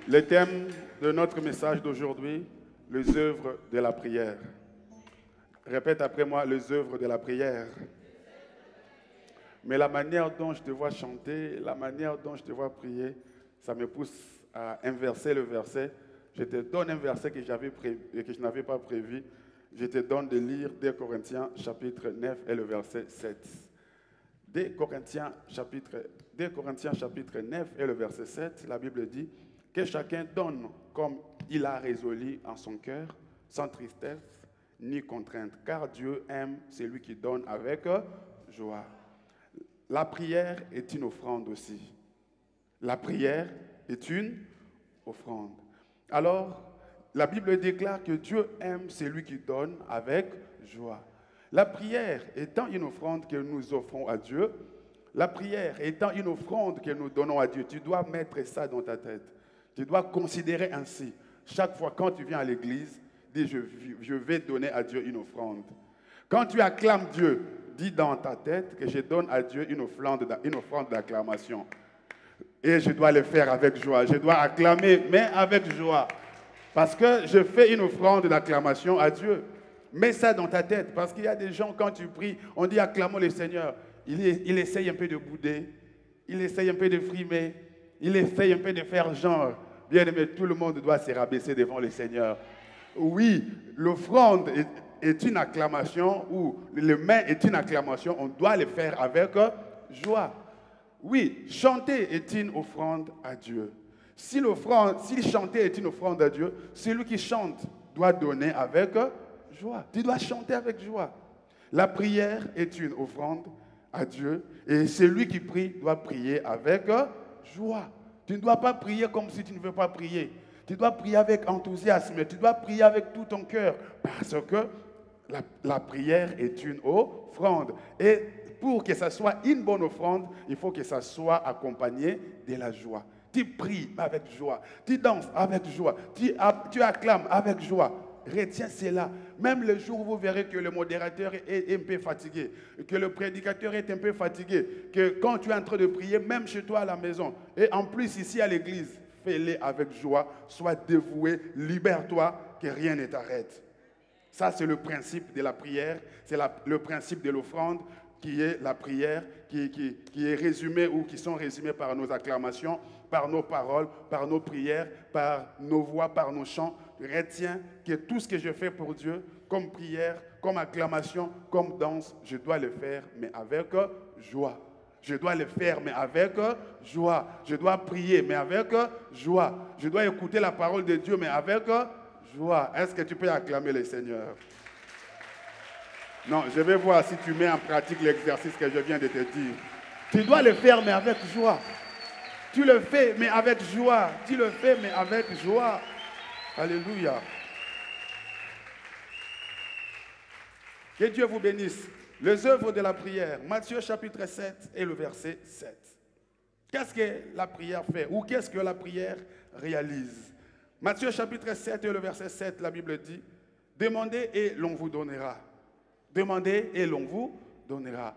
Le thème de notre message d'aujourd'hui, les œuvres de la prière. Répète après moi, les œuvres de la prière. Mais la manière dont je te vois chanter, la manière dont je te vois prier, ça me pousse à inverser le verset. Je te donne un verset que je n'avais pas prévu. Je te donne de lire 2 Corinthiens chapitre 9 et le verset 7. 2 Corinthiens chapitre 9 et le verset 7, la Bible dit que chacun donne comme il a résolu en son cœur, sans tristesse ni contrainte, car Dieu aime celui qui donne avec joie. La prière est une offrande aussi. La prière est une offrande. Alors, la Bible déclare que Dieu aime celui qui donne avec joie. La prière étant une offrande que nous offrons à Dieu, la prière étant une offrande que nous donnons à Dieu, tu dois mettre ça dans ta tête. Tu dois considérer ainsi. Chaque fois quand tu viens à l'église, dis je vais donner à Dieu une offrande. Quand tu acclames Dieu, dis dans ta tête que je donne à Dieu une offrande d'acclamation. Et je dois le faire avec joie. Je dois acclamer, mais avec joie. Parce que je fais une offrande d'acclamation à Dieu. Mets ça dans ta tête. Parce qu'il y a des gens, quand tu pries, on dit acclamons le Seigneur. Il essaye un peu de bouder. Il essaye un peu de frimer. Il essaye un peu de faire genre. Bien aimé, tout le monde doit se rabaisser devant le Seigneur. Oui, l'offrande est une acclamation, ou le main est une acclamation. On doit le faire avec joie. Oui, chanter est une offrande à Dieu. Si chanter est une offrande à Dieu, celui qui chante doit donner avec joie. Tu dois chanter avec joie. La prière est une offrande à Dieu et celui qui prie doit prier avec joie. Tu ne dois pas prier comme si tu ne veux pas prier. Tu dois prier avec enthousiasme. Tu dois prier avec tout ton cœur parce que la prière est une offrande. Et pour que ça soit une bonne offrande, il faut que ça soit accompagné de la joie. Tu pries avec joie, tu danses avec joie, tu acclames avec joie. Retiens cela. Même le jour où vous verrez que le modérateur est un peu fatigué, que le prédicateur est un peu fatigué, que quand tu es en train de prier, même chez toi à la maison, et en plus ici à l'église, fais-le avec joie, sois dévoué, libère-toi, que rien ne t'arrête. Ça, c'est le principe de la prière, c'est le principe de l'offrande, qui est la prière, qui est résumée ou qui sont résumées par nos acclamations, par nos paroles, par nos prières, par nos voix, par nos chants. Retiens que tout ce que je fais pour Dieu, comme prière, comme acclamation, comme danse, je dois le faire, mais avec joie. Je dois le faire, mais avec joie. Je dois prier, mais avec joie. Je dois écouter la parole de Dieu, mais avec joie. Est-ce que tu peux acclamer le Seigneur? Non, je vais voir si tu mets en pratique l'exercice que je viens de te dire. Tu dois le faire, mais avec joie. Tu le fais, mais avec joie. Tu le fais, mais avec joie. Alléluia. Que Dieu vous bénisse. Les œuvres de la prière. Matthieu chapitre 7 et le verset 7. Qu'est-ce que la prière fait? Ou qu'est-ce que la prière réalise? Matthieu chapitre 7 et le verset 7, la Bible dit, demandez et l'on vous donnera. Demandez et l'on vous donnera.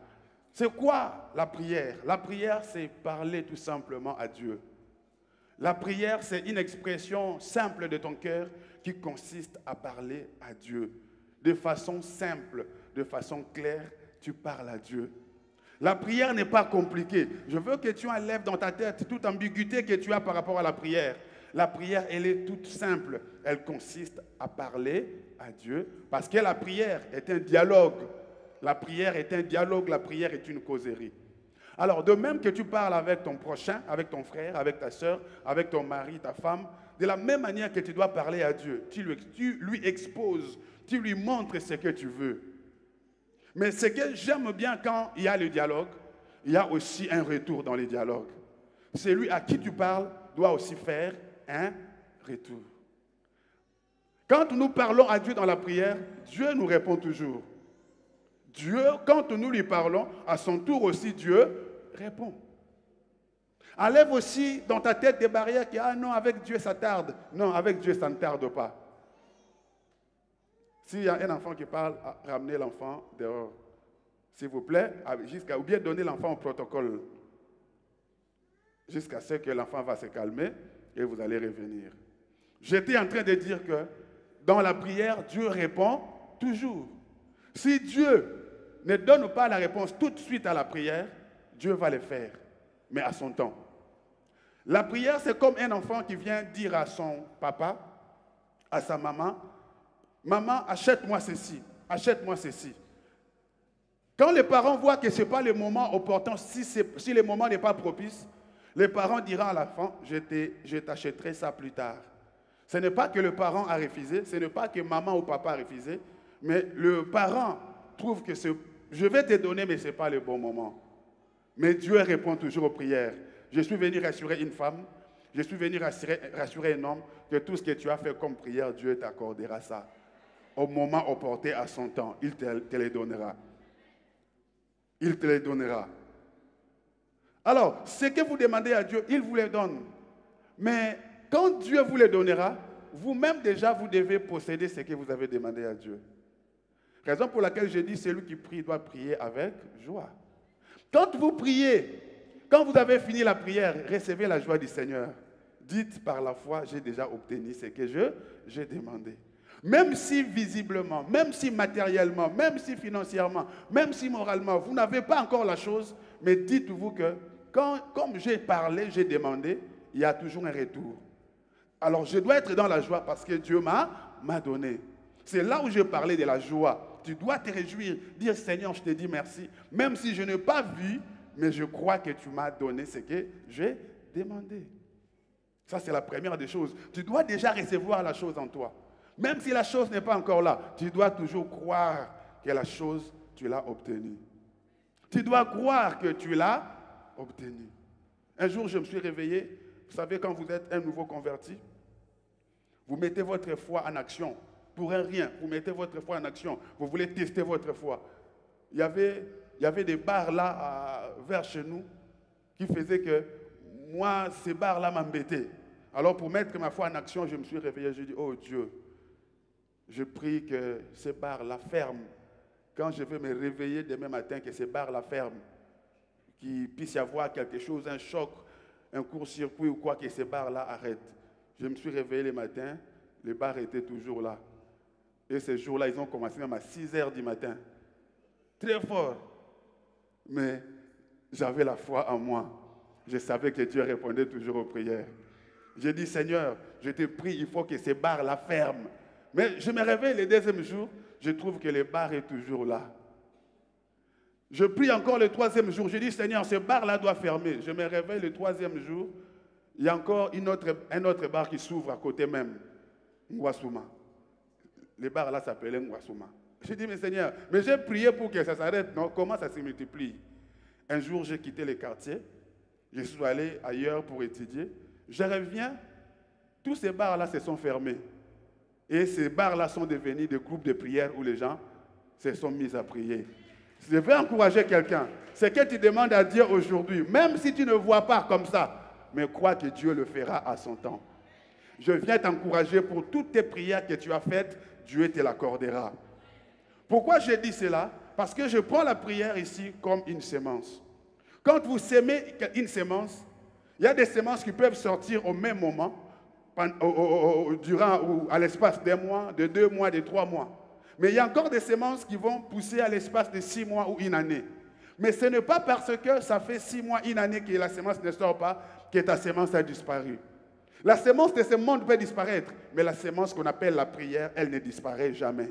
C'est quoi la prière? La prière, c'est parler tout simplement à Dieu. La prière, c'est une expression simple de ton cœur qui consiste à parler à Dieu. De façon simple, de façon claire, tu parles à Dieu. La prière n'est pas compliquée. Je veux que tu enlèves dans ta tête toute ambiguïté que tu as par rapport à la prière. La prière, elle est toute simple. Elle consiste à parler à Dieu parce que la prière est un dialogue. La prière est un dialogue, la prière est une causerie. Alors, de même que tu parles avec ton prochain, avec ton frère, avec ta soeur, avec ton mari, ta femme, de la même manière que tu dois parler à Dieu, tu lui exposes, tu lui montres ce que tu veux. Mais ce que j'aime bien quand il y a le dialogue, il y a aussi un retour dans les dialogues. Celui à qui tu parles doit aussi faire un retour. Quand nous parlons à Dieu dans la prière, Dieu nous répond toujours. Dieu, quand nous lui parlons, à son tour aussi, Dieu répond. Enlève aussi dans ta tête des barrières qui disent « Ah non, avec Dieu ça tarde ». Non, avec Dieu ça ne tarde pas. S'il y a un enfant qui parle, ramenez l'enfant dehors. S'il vous plaît, ou bien donner l'enfant au protocole. Jusqu'à ce que l'enfant va se calmer. et vous allez revenir. J'étais en train de dire que dans la prière, Dieu répond toujours. Si Dieu ne donne pas la réponse tout de suite à la prière, Dieu va le faire, mais à son temps. La prière, c'est comme un enfant qui vient dire à son papa, à sa maman, « Maman, achète-moi ceci, achète-moi ceci. » Quand les parents voient que ce n'est pas le moment opportun, si le moment n'est pas propice, les parents diront à l'enfant, je t'achèterai ça plus tard. Ce n'est pas que le parent a refusé, ce n'est pas que maman ou papa a refusé, mais le parent trouve que je vais te donner, mais ce n'est pas le bon moment. Mais Dieu répond toujours aux prières. Je suis venu rassurer une femme, je suis venu rassurer un homme, que tout ce que tu as fait comme prière, Dieu t'accordera ça. Au moment opportun, à son temps, il te les donnera. Il te les donnera. Alors, ce que vous demandez à Dieu, il vous les donne. Mais quand Dieu vous les donnera, vous-même déjà, vous devez posséder ce que vous avez demandé à Dieu. Raison pour laquelle je dis, celui qui prie doit prier avec joie. Quand vous priez, quand vous avez fini la prière, recevez la joie du Seigneur. Dites par la foi, j'ai déjà obtenu ce que j'ai demandé. Même si visiblement, même si matériellement, même si financièrement, même si moralement, vous n'avez pas encore la chose, mais dites-vous que comme j'ai parlé, j'ai demandé, il y a toujours un retour. Alors je dois être dans la joie parce que Dieu m'a donné. C'est là où je parlais de la joie. Tu dois te réjouir, dire Seigneur, je te dis merci. Même si je n'ai pas vu, mais je crois que tu m'as donné ce que j'ai demandé. Ça, c'est la première des choses. Tu dois déjà recevoir la chose en toi. Même si la chose n'est pas encore là, tu dois toujours croire que la chose, tu l'as obtenue. Tu dois croire que tu l'as obtenue. Un jour, je me suis réveillé. Vous savez, quand vous êtes un nouveau converti, vous mettez votre foi en action. Pour un rien, vous mettez votre foi en action. Vous voulez tester votre foi. Il y avait des bars là, vers chez nous, qui faisaient que moi, ces bars là m'embêtaient. Alors, pour mettre ma foi en action, je me suis réveillé. Je dis, oh Dieu, je prie que ces bars-là ferment. Quand je vais me réveiller demain matin, que ces bars-là ferment. Qu'il puisse y avoir quelque chose, un choc, un court-circuit ou quoi, que ces bars-là arrêtent. Je me suis réveillé le matin, les bars étaient toujours là. Et ces jours-là, ils ont commencé même à 6 heures du matin. Très fort. Mais j'avais la foi en moi. Je savais que Dieu répondait toujours aux prières. J'ai dit, Seigneur, je te prie, il faut que ces bars-là ferment. Mais je me réveille le deuxième jour, je trouve que le bar est toujours là. Je prie encore le troisième jour, je dis, Seigneur, ce bar-là doit fermer. Je me réveille le troisième jour, il y a encore un autre bar qui s'ouvre à côté même, Ngwasuma. Le bar-là s'appelait Ngwasuma. Je dis, mais Seigneur, mais j'ai prié pour que ça s'arrête, non? Comment ça se multiplie? Un jour, j'ai quitté le quartier, je suis allé ailleurs pour étudier. Je reviens, tous ces bars-là se sont fermés. Et ces bars-là sont devenus des groupes de prière où les gens se sont mis à prier. Je veux encourager quelqu'un. Ce que tu demandes à Dieu aujourd'hui, même si tu ne vois pas comme ça, mais crois que Dieu le fera à son temps. Je viens t'encourager pour toutes tes prières que tu as faites, Dieu te l'accordera. Pourquoi je dis cela? Parce que je prends la prière ici comme une semence. Quand vous sémez une semence, il y a des semences qui peuvent sortir au même moment, durant ou à l'espace d'un mois, de 2 mois, de 3 mois. Mais il y a encore des semences qui vont pousser à l'espace de 6 mois ou une année. Mais ce n'est pas parce que ça fait 6 mois, une année que la semence ne sort pas que ta semence a disparu. La semence de ce monde peut disparaître, mais la semence qu'on appelle la prière, elle ne disparaît jamais.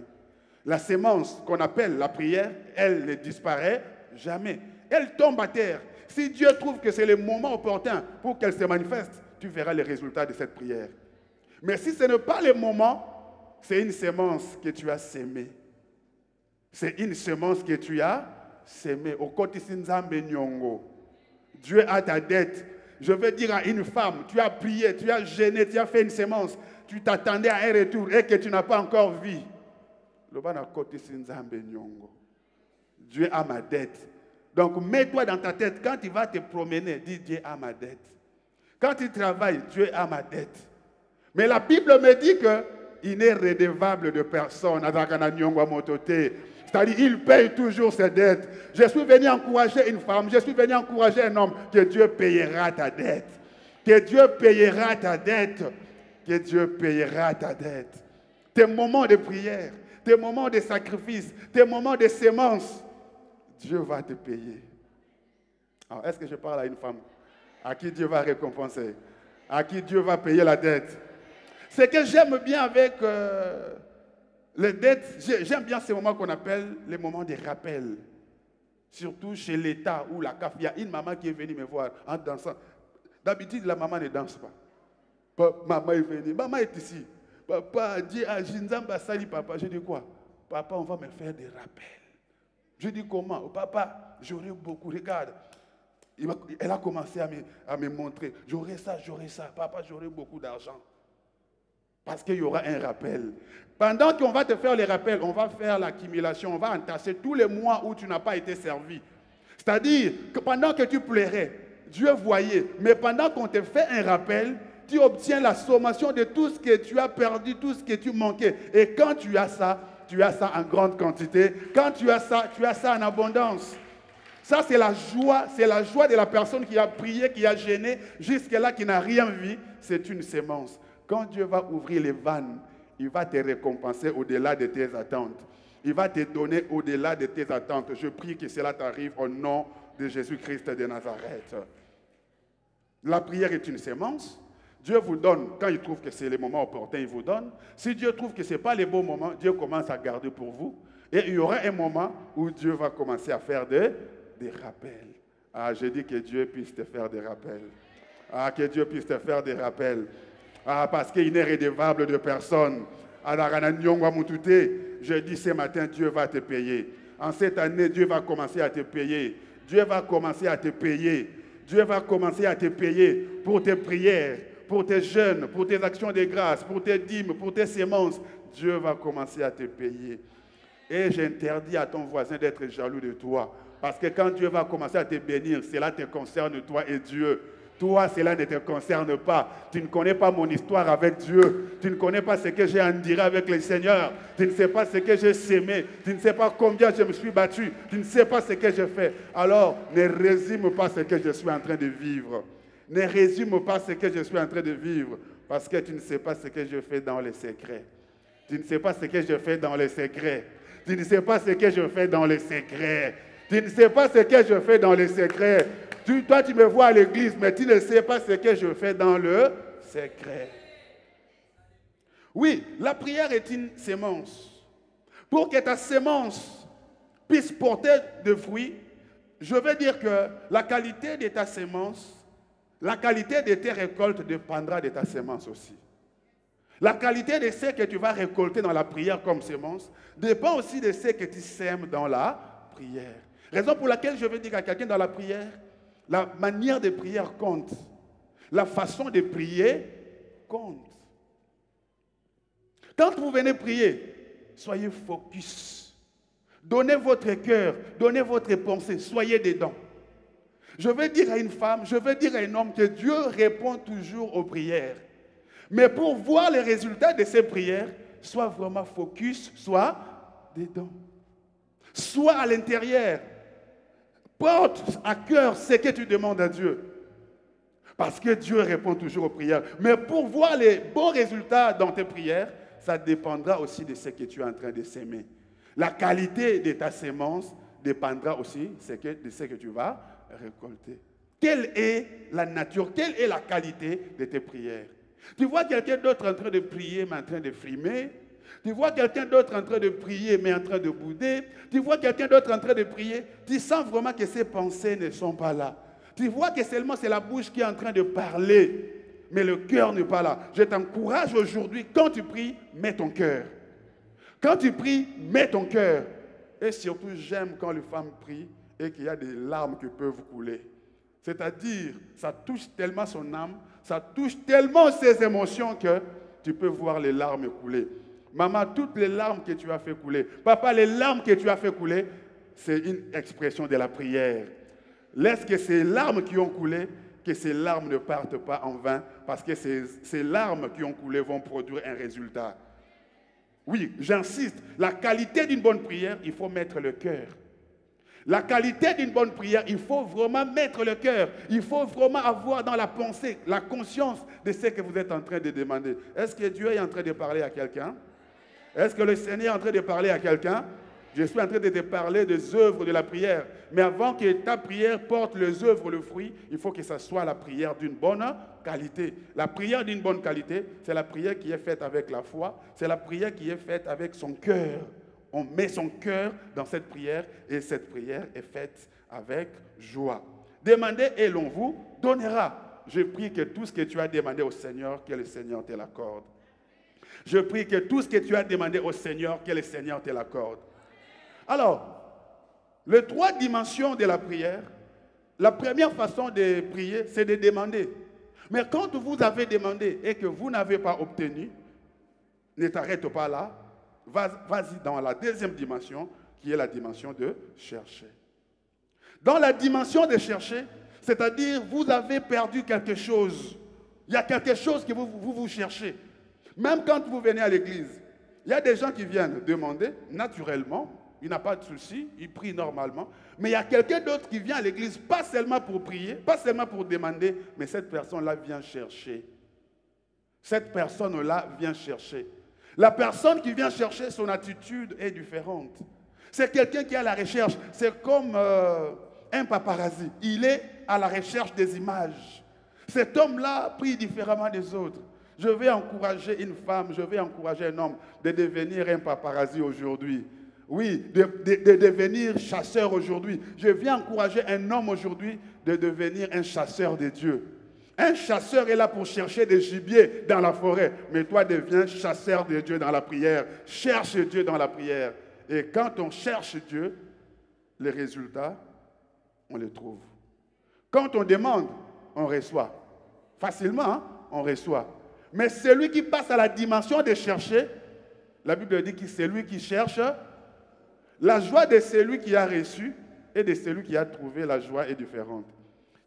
La semence qu'on appelle la prière, elle ne disparaît jamais. Elle tombe à terre. Si Dieu trouve que c'est le moment opportun pour qu'elle se manifeste, tu verras les résultats de cette prière. Mais si ce n'est pas le moment, c'est une semence que tu as sémée. C'est une semence que tu as sémée. Dieu a ta dette. Je veux dire à une femme, tu as prié, tu as gêné, tu as fait une semence, tu t'attendais à un retour et que tu n'as pas encore vu. Dieu a ma dette. Donc mets-toi dans ta tête, quand tu vas te promener, dis Dieu a ma dette. Quand tu travailles, Dieu a ma dette. Mais la Bible me dit qu'il n'est redevable de personne. C'est-à-dire il paye toujours ses dettes. Je suis venu encourager une femme, je suis venu encourager un homme, que Dieu payera ta dette. que Dieu payera ta dette. Que Dieu payera ta dette. Tes moments de prière, tes moments de sacrifice, tes moments de sémence, Dieu va te payer. Alors, est-ce que je parle à une femme à qui Dieu va récompenser, à qui Dieu va payer la dette? Ce que j'aime bien avec les dettes, j'aime bien ces moments qu'on appelle les moments de rappel. Surtout chez l'État ou la CAF. Il y a une maman qui est venue me voir en dansant. D'habitude, la maman ne danse pas. Maman est venue. Maman est ici. Papa dit à Jinzamba Sali, papa. Je dis quoi? Papa, on va me faire des rappels. Je dis comment? Papa, j'aurai beaucoup. Regarde. Elle a commencé à me montrer. J'aurai ça. Papa, j'aurai beaucoup d'argent. Parce qu'il y aura un rappel. Pendant qu'on va te faire les rappels, on va faire l'accumulation, on va entasser tous les mois où tu n'as pas été servi. C'est-à-dire que pendant que tu pleurais, Dieu voyait. Mais pendant qu'on te fait un rappel, tu obtiens la sommation de tout ce que tu as perdu, tout ce que tu manquais. Et quand tu as ça en grande quantité. Quand tu as ça en abondance. Ça, c'est la joie de la personne qui a prié, qui a gêné, jusque-là, qui n'a rien vu. C'est une sémence. Quand Dieu va ouvrir les vannes, il va te récompenser au-delà de tes attentes. Il va te donner au-delà de tes attentes. Je prie que cela t'arrive au nom de Jésus-Christ de Nazareth. La prière est une sémence. Dieu vous donne, quand il trouve que c'est le moment opportun, il vous donne. Si Dieu trouve que ce n'est pas le bon moment, Dieu commence à garder pour vous. Et il y aura un moment où Dieu va commencer à faire des rappels. Ah, je dis que Dieu puisse te faire des rappels. Ah, que Dieu puisse te faire des rappels. Ah, parce qu'il n'est redevable de personne. Alors, je dis ce matin, Dieu va te payer. En cette année, Dieu va commencer à te payer. Dieu va commencer à te payer. Dieu va commencer à te payer pour tes prières, pour tes jeûnes, pour tes actions de grâce, pour tes dîmes, pour tes sémences. Dieu va commencer à te payer. Et j'interdis à ton voisin d'être jaloux de toi. Parce que quand Dieu va commencer à te bénir, cela te concerne toi et Dieu. Toi, cela ne te concerne pas. Tu ne connais pas mon histoire avec Dieu. Tu ne connais pas ce que j'ai enduré avec le Seigneur. Tu ne sais pas ce que j'ai sémé. Tu ne sais pas combien je me suis battu. Tu ne sais pas ce que j'ai fait. Alors, ne résume pas ce que je suis en train de vivre. Ne résume pas ce que je suis en train de vivre. Parce que tu ne sais pas ce que je fais dans les secrets. Tu ne sais pas ce que je fais dans les secrets. Tu ne sais pas ce que je fais dans les secrets. Tu ne sais pas ce que je fais dans les secrets. Toi, tu me vois à l'église, mais tu ne sais pas ce que je fais dans le secret. Oui, la prière est une sémence. Pour que ta sémence puisse porter de fruits, je veux dire que la qualité de ta sémence, la qualité de tes récoltes dépendra de ta sémence aussi. La qualité de ce que tu vas récolter dans la prière comme sémence dépend aussi de ce que tu sèmes dans la prière. Raison pour laquelle je veux dire à quelqu'un dans la prière, la manière de prière compte. La façon de prier compte. Quand vous venez prier, soyez focus. Donnez votre cœur, donnez votre pensée, soyez dedans. Je veux dire à une femme, je veux dire à un homme que Dieu répond toujours aux prières. Mais pour voir les résultats de ces prières, sois vraiment focus, sois dedans. Sois à l'intérieur. Porte à cœur ce que tu demandes à Dieu. Parce que Dieu répond toujours aux prières. Mais pour voir les bons résultats dans tes prières, ça dépendra aussi de ce que tu es en train de s'aimer. La qualité de ta sémence dépendra aussi de ce que tu vas récolter. Quelle est la nature, quelle est la qualité de tes prières? Tu vois quelqu'un d'autre en train de prier, mais en train de frimer. Tu vois quelqu'un d'autre en train de prier, mais en train de bouder. Tu vois quelqu'un d'autre en train de prier. Tu sens vraiment que ses pensées ne sont pas là. Tu vois que seulement c'est la bouche qui est en train de parler, mais le cœur n'est pas là. Je t'encourage aujourd'hui, quand tu pries, mets ton cœur. Quand tu pries, mets ton cœur. Et surtout, j'aime quand les femmes prient et qu'il y a des larmes qui peuvent couler. C'est-à-dire, ça touche tellement son âme, ça touche tellement ses émotions que tu peux voir les larmes couler. Maman, toutes les larmes que tu as fait couler, papa, les larmes que tu as fait couler, c'est une expression de la prière. Laisse que ces larmes qui ont coulé, que ces larmes ne partent pas en vain, parce que ces larmes qui ont coulé vont produire un résultat. Oui, j'insiste, la qualité d'une bonne prière, il faut mettre le cœur. La qualité d'une bonne prière, il faut vraiment mettre le cœur. Il faut vraiment avoir dans la pensée, la conscience de ce que vous êtes en train de demander. Est-ce que Dieu est en train de parler à quelqu'un? Est-ce que le Seigneur est en train de parler à quelqu'un? Je suis en train de te parler des œuvres de la prière. Mais avant que ta prière porte les œuvres, le fruit, il faut que ce soit la prière d'une bonne qualité. La prière d'une bonne qualité, c'est la prière qui est faite avec la foi. C'est la prière qui est faite avec son cœur. On met son cœur dans cette prière et cette prière est faite avec joie. Demandez et l'on vous donnera. Je prie que tout ce que tu as demandé au Seigneur, que le Seigneur te l'accorde. Je prie que tout ce que tu as demandé au Seigneur, que le Seigneur te l'accorde. Alors, les 3 dimensions de la prière, la première façon de prier, c'est de demander. Mais quand vous avez demandé et que vous n'avez pas obtenu, ne t'arrête pas là, vas-y dans la deuxième dimension, qui est la dimension de chercher. Dans la dimension de chercher, c'est-à-dire vous avez perdu quelque chose. Il y a quelque chose que vous cherchez. Même quand vous venez à l'église, il y a des gens qui viennent demander naturellement. Il n'a pas de souci, il prie normalement. Mais il y a quelqu'un d'autre qui vient à l'église, pas seulement pour prier, pas seulement pour demander, mais cette personne-là vient chercher. Cette personne-là vient chercher. La personne qui vient chercher, son attitude est différente. C'est quelqu'un qui est à la recherche. C'est comme un paparazzi. Il est à la recherche des images. Cet homme-là prie différemment des autres. Je vais encourager une femme, je vais encourager un homme de devenir un paparazzi aujourd'hui. Oui, de devenir chasseur aujourd'hui. Je viens encourager un homme aujourd'hui de devenir un chasseur de Dieu. Un chasseur est là pour chercher des gibiers dans la forêt. Mais toi, deviens chasseur de Dieu dans la prière. Cherche Dieu dans la prière. Et quand on cherche Dieu, les résultats, on les trouve. Quand on demande, on reçoit. Facilement, hein, on reçoit. Mais celui qui passe à la dimension de chercher, la Bible dit que c'est lui qui cherche. La joie de celui qui a reçu et de celui qui a trouvé, la joie est différente.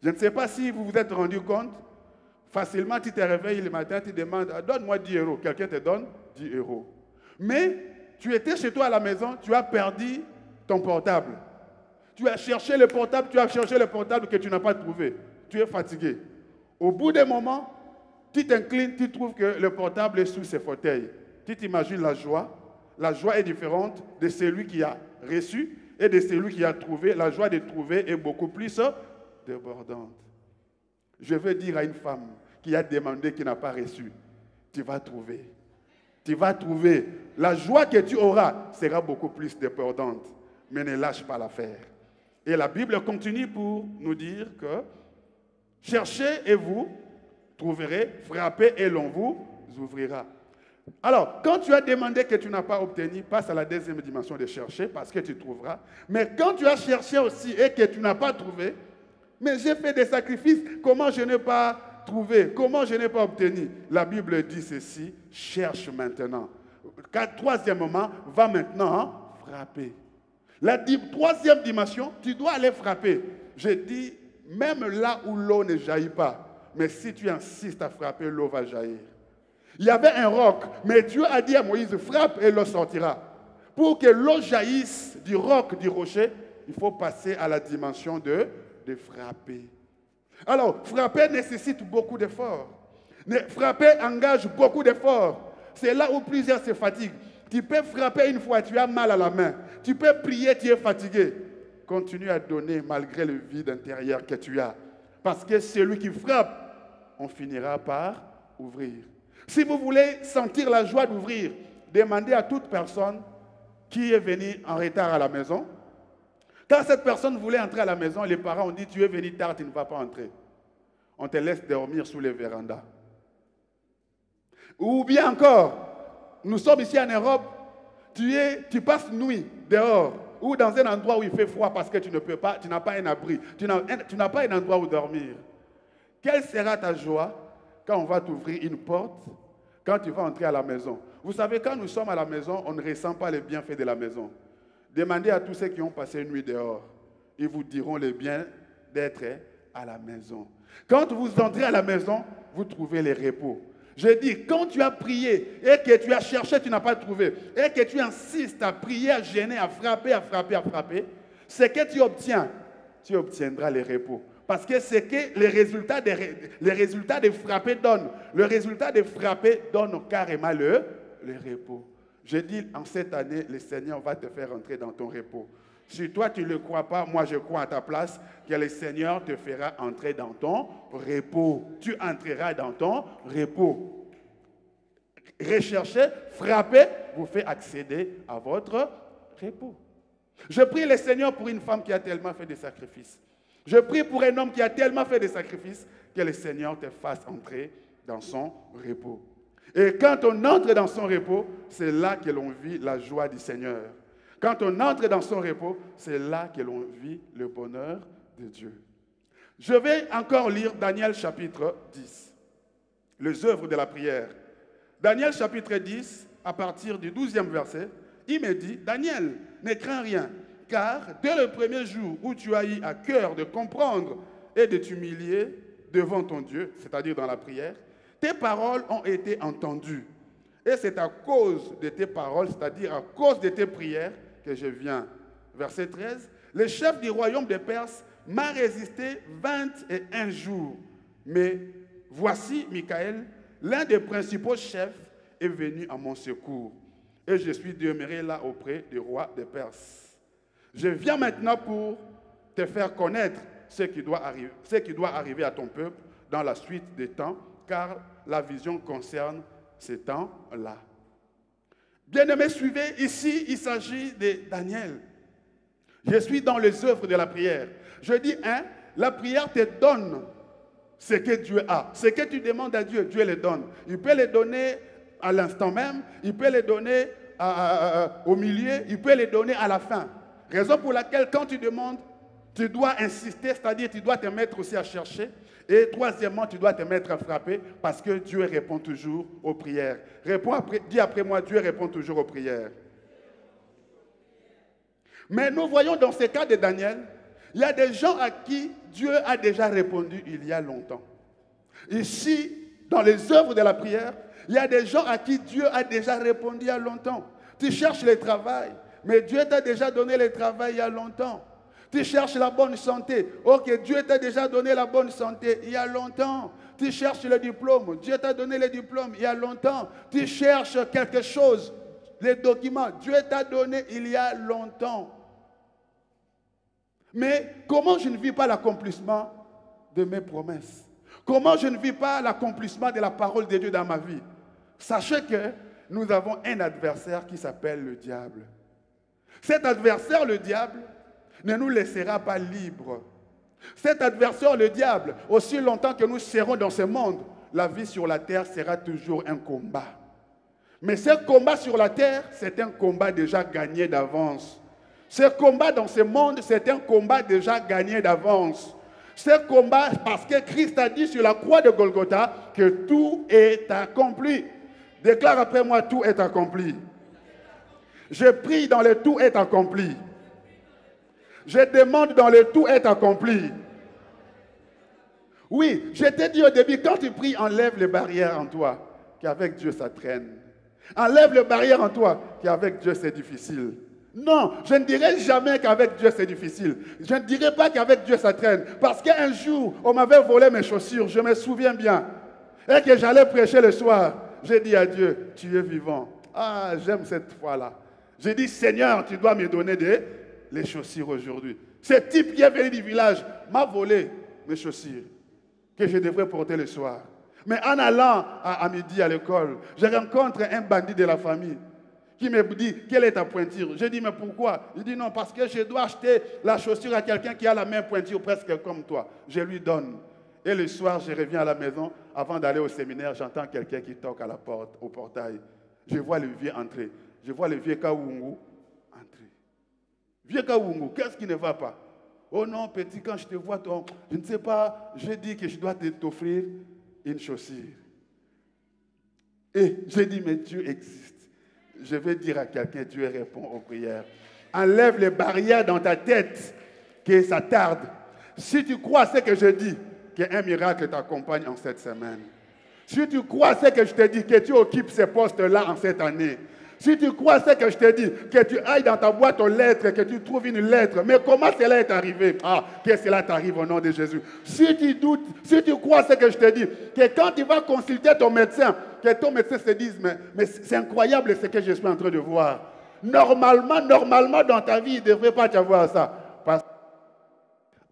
Je ne sais pas si vous vous êtes rendu compte, facilement tu te réveilles le matin, tu demandes, donne-moi 10 euros. Quelqu'un te donne 10 euros. Mais tu étais chez toi à la maison, tu as perdu ton portable. Tu as cherché le portable, que tu n'as pas trouvé. Tu es fatigué. Au bout d'un moment, tu t'inclines, tu trouves que le portable est sous ses fauteuils. Tu t'imagines la joie. La joie est différente de celui qui a reçu et de celui qui a trouvé. La joie de trouver est beaucoup plus débordante. Je veux dire à une femme qui a demandé, qui n'a pas reçu, tu vas trouver. Tu vas trouver. La joie que tu auras sera beaucoup plus débordante. Mais ne lâche pas l'affaire. Et la Bible continue pour nous dire que cherchez et vous trouverez, frappez et l'on vous ouvrira. Alors, quand tu as demandé que tu n'as pas obtenu, passe à la deuxième dimension de chercher parce que tu trouveras. Mais quand tu as cherché aussi et que tu n'as pas trouvé, mais j'ai fait des sacrifices, comment je n'ai pas trouvé? Comment je n'ai pas obtenu? La Bible dit ceci, cherche maintenant. Troisièmement, va maintenant frapper. La troisième dimension, tu dois aller frapper. Je dis, même là où l'eau ne jaillit pas, mais si tu insistes à frapper, l'eau va jaillir. Il y avait un roc, mais Dieu a dit à Moïse, frappe et l'eau sortira. Pour que l'eau jaillisse du roc, du rocher, il faut passer à la dimension de frapper. Alors, frapper nécessite beaucoup d'efforts. Frapper engage beaucoup d'efforts. C'est là où plusieurs se fatiguent. Tu peux frapper une fois, tu as mal à la main. Tu peux prier, tu es fatigué. Continue à donner malgré le vide intérieur que tu as. Parce que celui qui frappe, on finira par ouvrir. Si vous voulez sentir la joie d'ouvrir, demandez à toute personne qui est venue en retard à la maison. Quand cette personne voulait entrer à la maison, les parents ont dit, tu es venu tard, tu ne vas pas entrer. On te laisse dormir sous les vérandas. Ou bien encore, nous sommes ici en Europe, tu passes nuit dehors ou dans un endroit où il fait froid parce que tu n'as pas un abri, tu n'as pas un endroit où dormir. Quelle sera ta joie quand on va t'ouvrir une porte, quand tu vas entrer à la maison? Vous savez, quand nous sommes à la maison, on ne ressent pas les bienfaits de la maison. Demandez à tous ceux qui ont passé une nuit dehors. Ils vous diront le bien d'être à la maison. Quand vous entrez à la maison, vous trouvez les repos. Je dis, quand tu as prié et que tu as cherché, tu n'as pas trouvé, et que tu insistes à prier, à gêner, à frapper, Ce que tu obtiendras le repos. Parce que c'est que les résultats des frappés donnent. Le résultat des frappés donne carrément le repos. Je dis, en cette année, le Seigneur va te faire entrer dans ton repos. Si toi, tu ne le crois pas, moi, je crois à ta place que le Seigneur te fera entrer dans ton repos. Tu entreras dans ton repos. Rechercher, frapper, vous fait accéder à votre repos. Je prie le Seigneur pour une femme qui a tellement fait des sacrifices. Je prie pour un homme qui a tellement fait des sacrifices que le Seigneur te fasse entrer dans son repos. Et quand on entre dans son repos, c'est là que l'on vit la joie du Seigneur. Quand on entre dans son repos, c'est là que l'on vit le bonheur de Dieu. Je vais encore lire Daniel chapitre 10, les œuvres de la prière. Daniel chapitre 10, à partir du 12e verset, il me dit, Daniel, ne crains rien, car dès le premier jour où tu as eu à cœur de comprendre et de t'humilier devant ton Dieu, c'est-à-dire dans la prière, tes paroles ont été entendues. Et c'est à cause de tes paroles, c'est-à-dire à cause de tes prières, que je viens. Verset 13, le chef du royaume de Perse m'a résisté 21 jours. Mais voici Michaël, l'un des principaux chefs, est venu à mon secours. Et je suis demeuré là auprès du roi de Perse. Je viens maintenant pour te faire connaître ce qui doit arriver à ton peuple dans la suite des temps, car la vision concerne ces temps-là. Bien-aimés, suivez, ici, il s'agit de Daniel. Je suis dans les œuvres de la prière. Je dis, la prière te donne ce que Dieu a. Ce que tu demandes à Dieu, Dieu le donne. Il peut le donner à l'instant même, il peut le donner au milieu, il peut le donner à la fin. Raison pour laquelle, quand tu demandes, tu dois insister, c'est-à-dire tu dois te mettre aussi à chercher. Et troisièmement, tu dois te mettre à frapper parce que Dieu répond toujours aux prières. Dis après moi, Dieu répond toujours aux prières. Mais nous voyons dans ce cas de Daniel, il y a des gens à qui Dieu a déjà répondu il y a longtemps. Ici, dans les œuvres de la prière, il y a des gens à qui Dieu a déjà répondu il y a longtemps. Tu cherches le travail, mais Dieu t'a déjà donné le travail il y a longtemps. Tu cherches la bonne santé. Ok, Dieu t'a déjà donné la bonne santé il y a longtemps. Tu cherches le diplôme. Dieu t'a donné le diplôme il y a longtemps. Tu cherches quelque chose, les documents. Dieu t'a donné il y a longtemps. Mais comment je ne vis pas l'accomplissement de mes promesses? Comment je ne vis pas l'accomplissement de la parole de Dieu dans ma vie? Sachez que nous avons un adversaire qui s'appelle le diable. Cet adversaire, le diable, ne nous laissera pas libres. Cet adversaire, le diable, aussi longtemps que nous serons dans ce monde, la vie sur la terre sera toujours un combat. Mais ce combat sur la terre, c'est un combat déjà gagné d'avance. Ce combat dans ce monde, c'est un combat déjà gagné d'avance. Ce combat, parce que Christ a dit sur la croix de Golgotha que tout est accompli. Déclare après moi, tout est accompli. Je prie dans le tout est accompli. Je demande dans le tout est accompli. Oui, je t'ai dit au début, quand tu pries, enlève les barrières en toi, qu'avec Dieu ça traîne. Enlève les barrières en toi, qu'avec Dieu c'est difficile. Non, je ne dirai jamais qu'avec Dieu c'est difficile. Je ne dirai pas qu'avec Dieu ça traîne. Parce qu'un jour, on m'avait volé mes chaussures, je me souviens bien. Et que j'allais prêcher le soir. J'ai dit à Dieu, tu es vivant. Ah, j'aime cette foi-là. J'ai dit, Seigneur, tu dois me donner les chaussures aujourd'hui. Ce type qui est venu du village m'a volé mes chaussures que je devrais porter le soir. Mais en allant à midi à l'école, je rencontre un bandit de la famille qui me dit, quelle est ta pointure? Je dis, mais pourquoi? Il dit, non, parce que je dois acheter la chaussure à quelqu'un qui a la même pointure presque comme toi. Je lui donne. Et le soir, je reviens à la maison. Avant d'aller au séminaire, j'entends quelqu'un qui toque à la porte, au portail. Je vois le vieux entrer. Je vois le vieux Kaoungu entrer. Vieux Kaoungu, qu'est-ce qui ne va pas? Oh non, petit, quand je te vois, je ne sais pas, je dis que je dois t'offrir une chaussure. Et je dis, mais Dieu existe. Je vais dire à quelqu'un, Dieu répond aux prières. Enlève les barrières dans ta tête, que ça tarde. Si tu crois ce que je dis, qu'un miracle t'accompagne en cette semaine. Si tu crois ce que je te dis, que tu occupes ces postes-là en cette année. Si tu crois ce que je te dis, que tu ailles dans ta boîte aux lettres, que tu trouves une lettre, mais comment cela est arrivé? Ah, que cela t'arrive au nom de Jésus. Si tu doutes, si tu crois ce que je te dis, que quand tu vas consulter ton médecin, que ton médecin se dise, mais c'est incroyable ce que je suis en train de voir. Normalement, dans ta vie, il ne devrait pas y avoir ça. Parce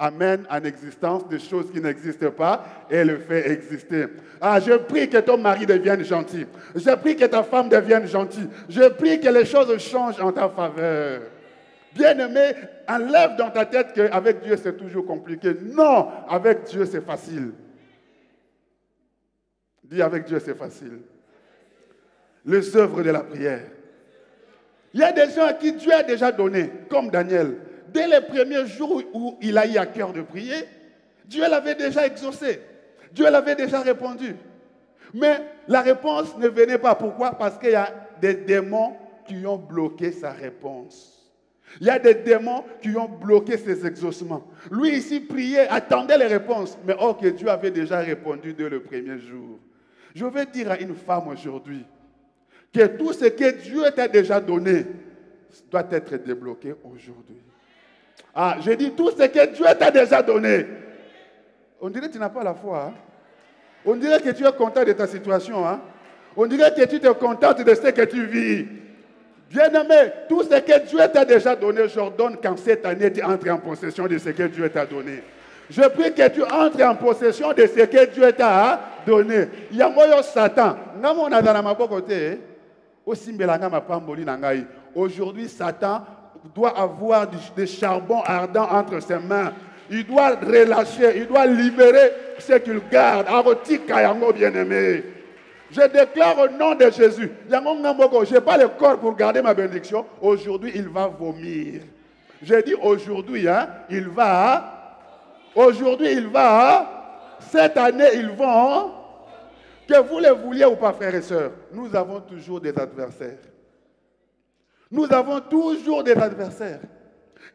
amène en existence des choses qui n'existent pas et le fait exister. Ah, je prie que ton mari devienne gentil. Je prie que ta femme devienne gentille. Je prie que les choses changent en ta faveur. Bien-aimé, enlève dans ta tête qu'avec Dieu c'est toujours compliqué. Non, avec Dieu c'est facile. Dis avec Dieu c'est facile. Les œuvres de la prière. Il y a des gens à qui Dieu a déjà donné, comme Daniel. Dès les premiers jours où il a eu à cœur de prier, Dieu l'avait déjà exaucé. Dieu l'avait déjà répondu. Mais la réponse ne venait pas. Pourquoi? Parce qu'il y a des démons qui ont bloqué sa réponse. Il y a des démons qui ont bloqué ses exaucements. Lui ici priait, attendait les réponses. Mais or que Dieu avait déjà répondu dès le premier jour. Je veux dire à une femme aujourd'hui que tout ce que Dieu t'a déjà donné doit être débloqué aujourd'hui. Ah, j'ai dit tout ce que Dieu t'a déjà donné. On dirait que tu n'as pas la foi. Hein? On dirait que tu es content de ta situation. Hein? On dirait que tu te contentes de ce que tu vis. Bien-aimé, tout ce que Dieu t'a déjà donné, j'ordonne qu'en cette année, tu entres en possession de ce que Dieu t'a donné. Je prie que tu entres en possession de ce que Dieu t'a donné. Il y a moi, Satan. Aujourd'hui, Satan doit avoir des charbons ardents entre ses mains. Il doit relâcher, il doit libérer ce qu'il garde. Bien-aimé. Je déclare au nom de Jésus. Je n'ai pas le corps pour garder ma bénédiction. Aujourd'hui, il va vomir. J'ai dit aujourd'hui, hein, il va. Aujourd'hui, il va. Cette année, ils vont. Que vous le vouliez ou pas, frères et sœurs, nous avons toujours des adversaires. Nous avons toujours des adversaires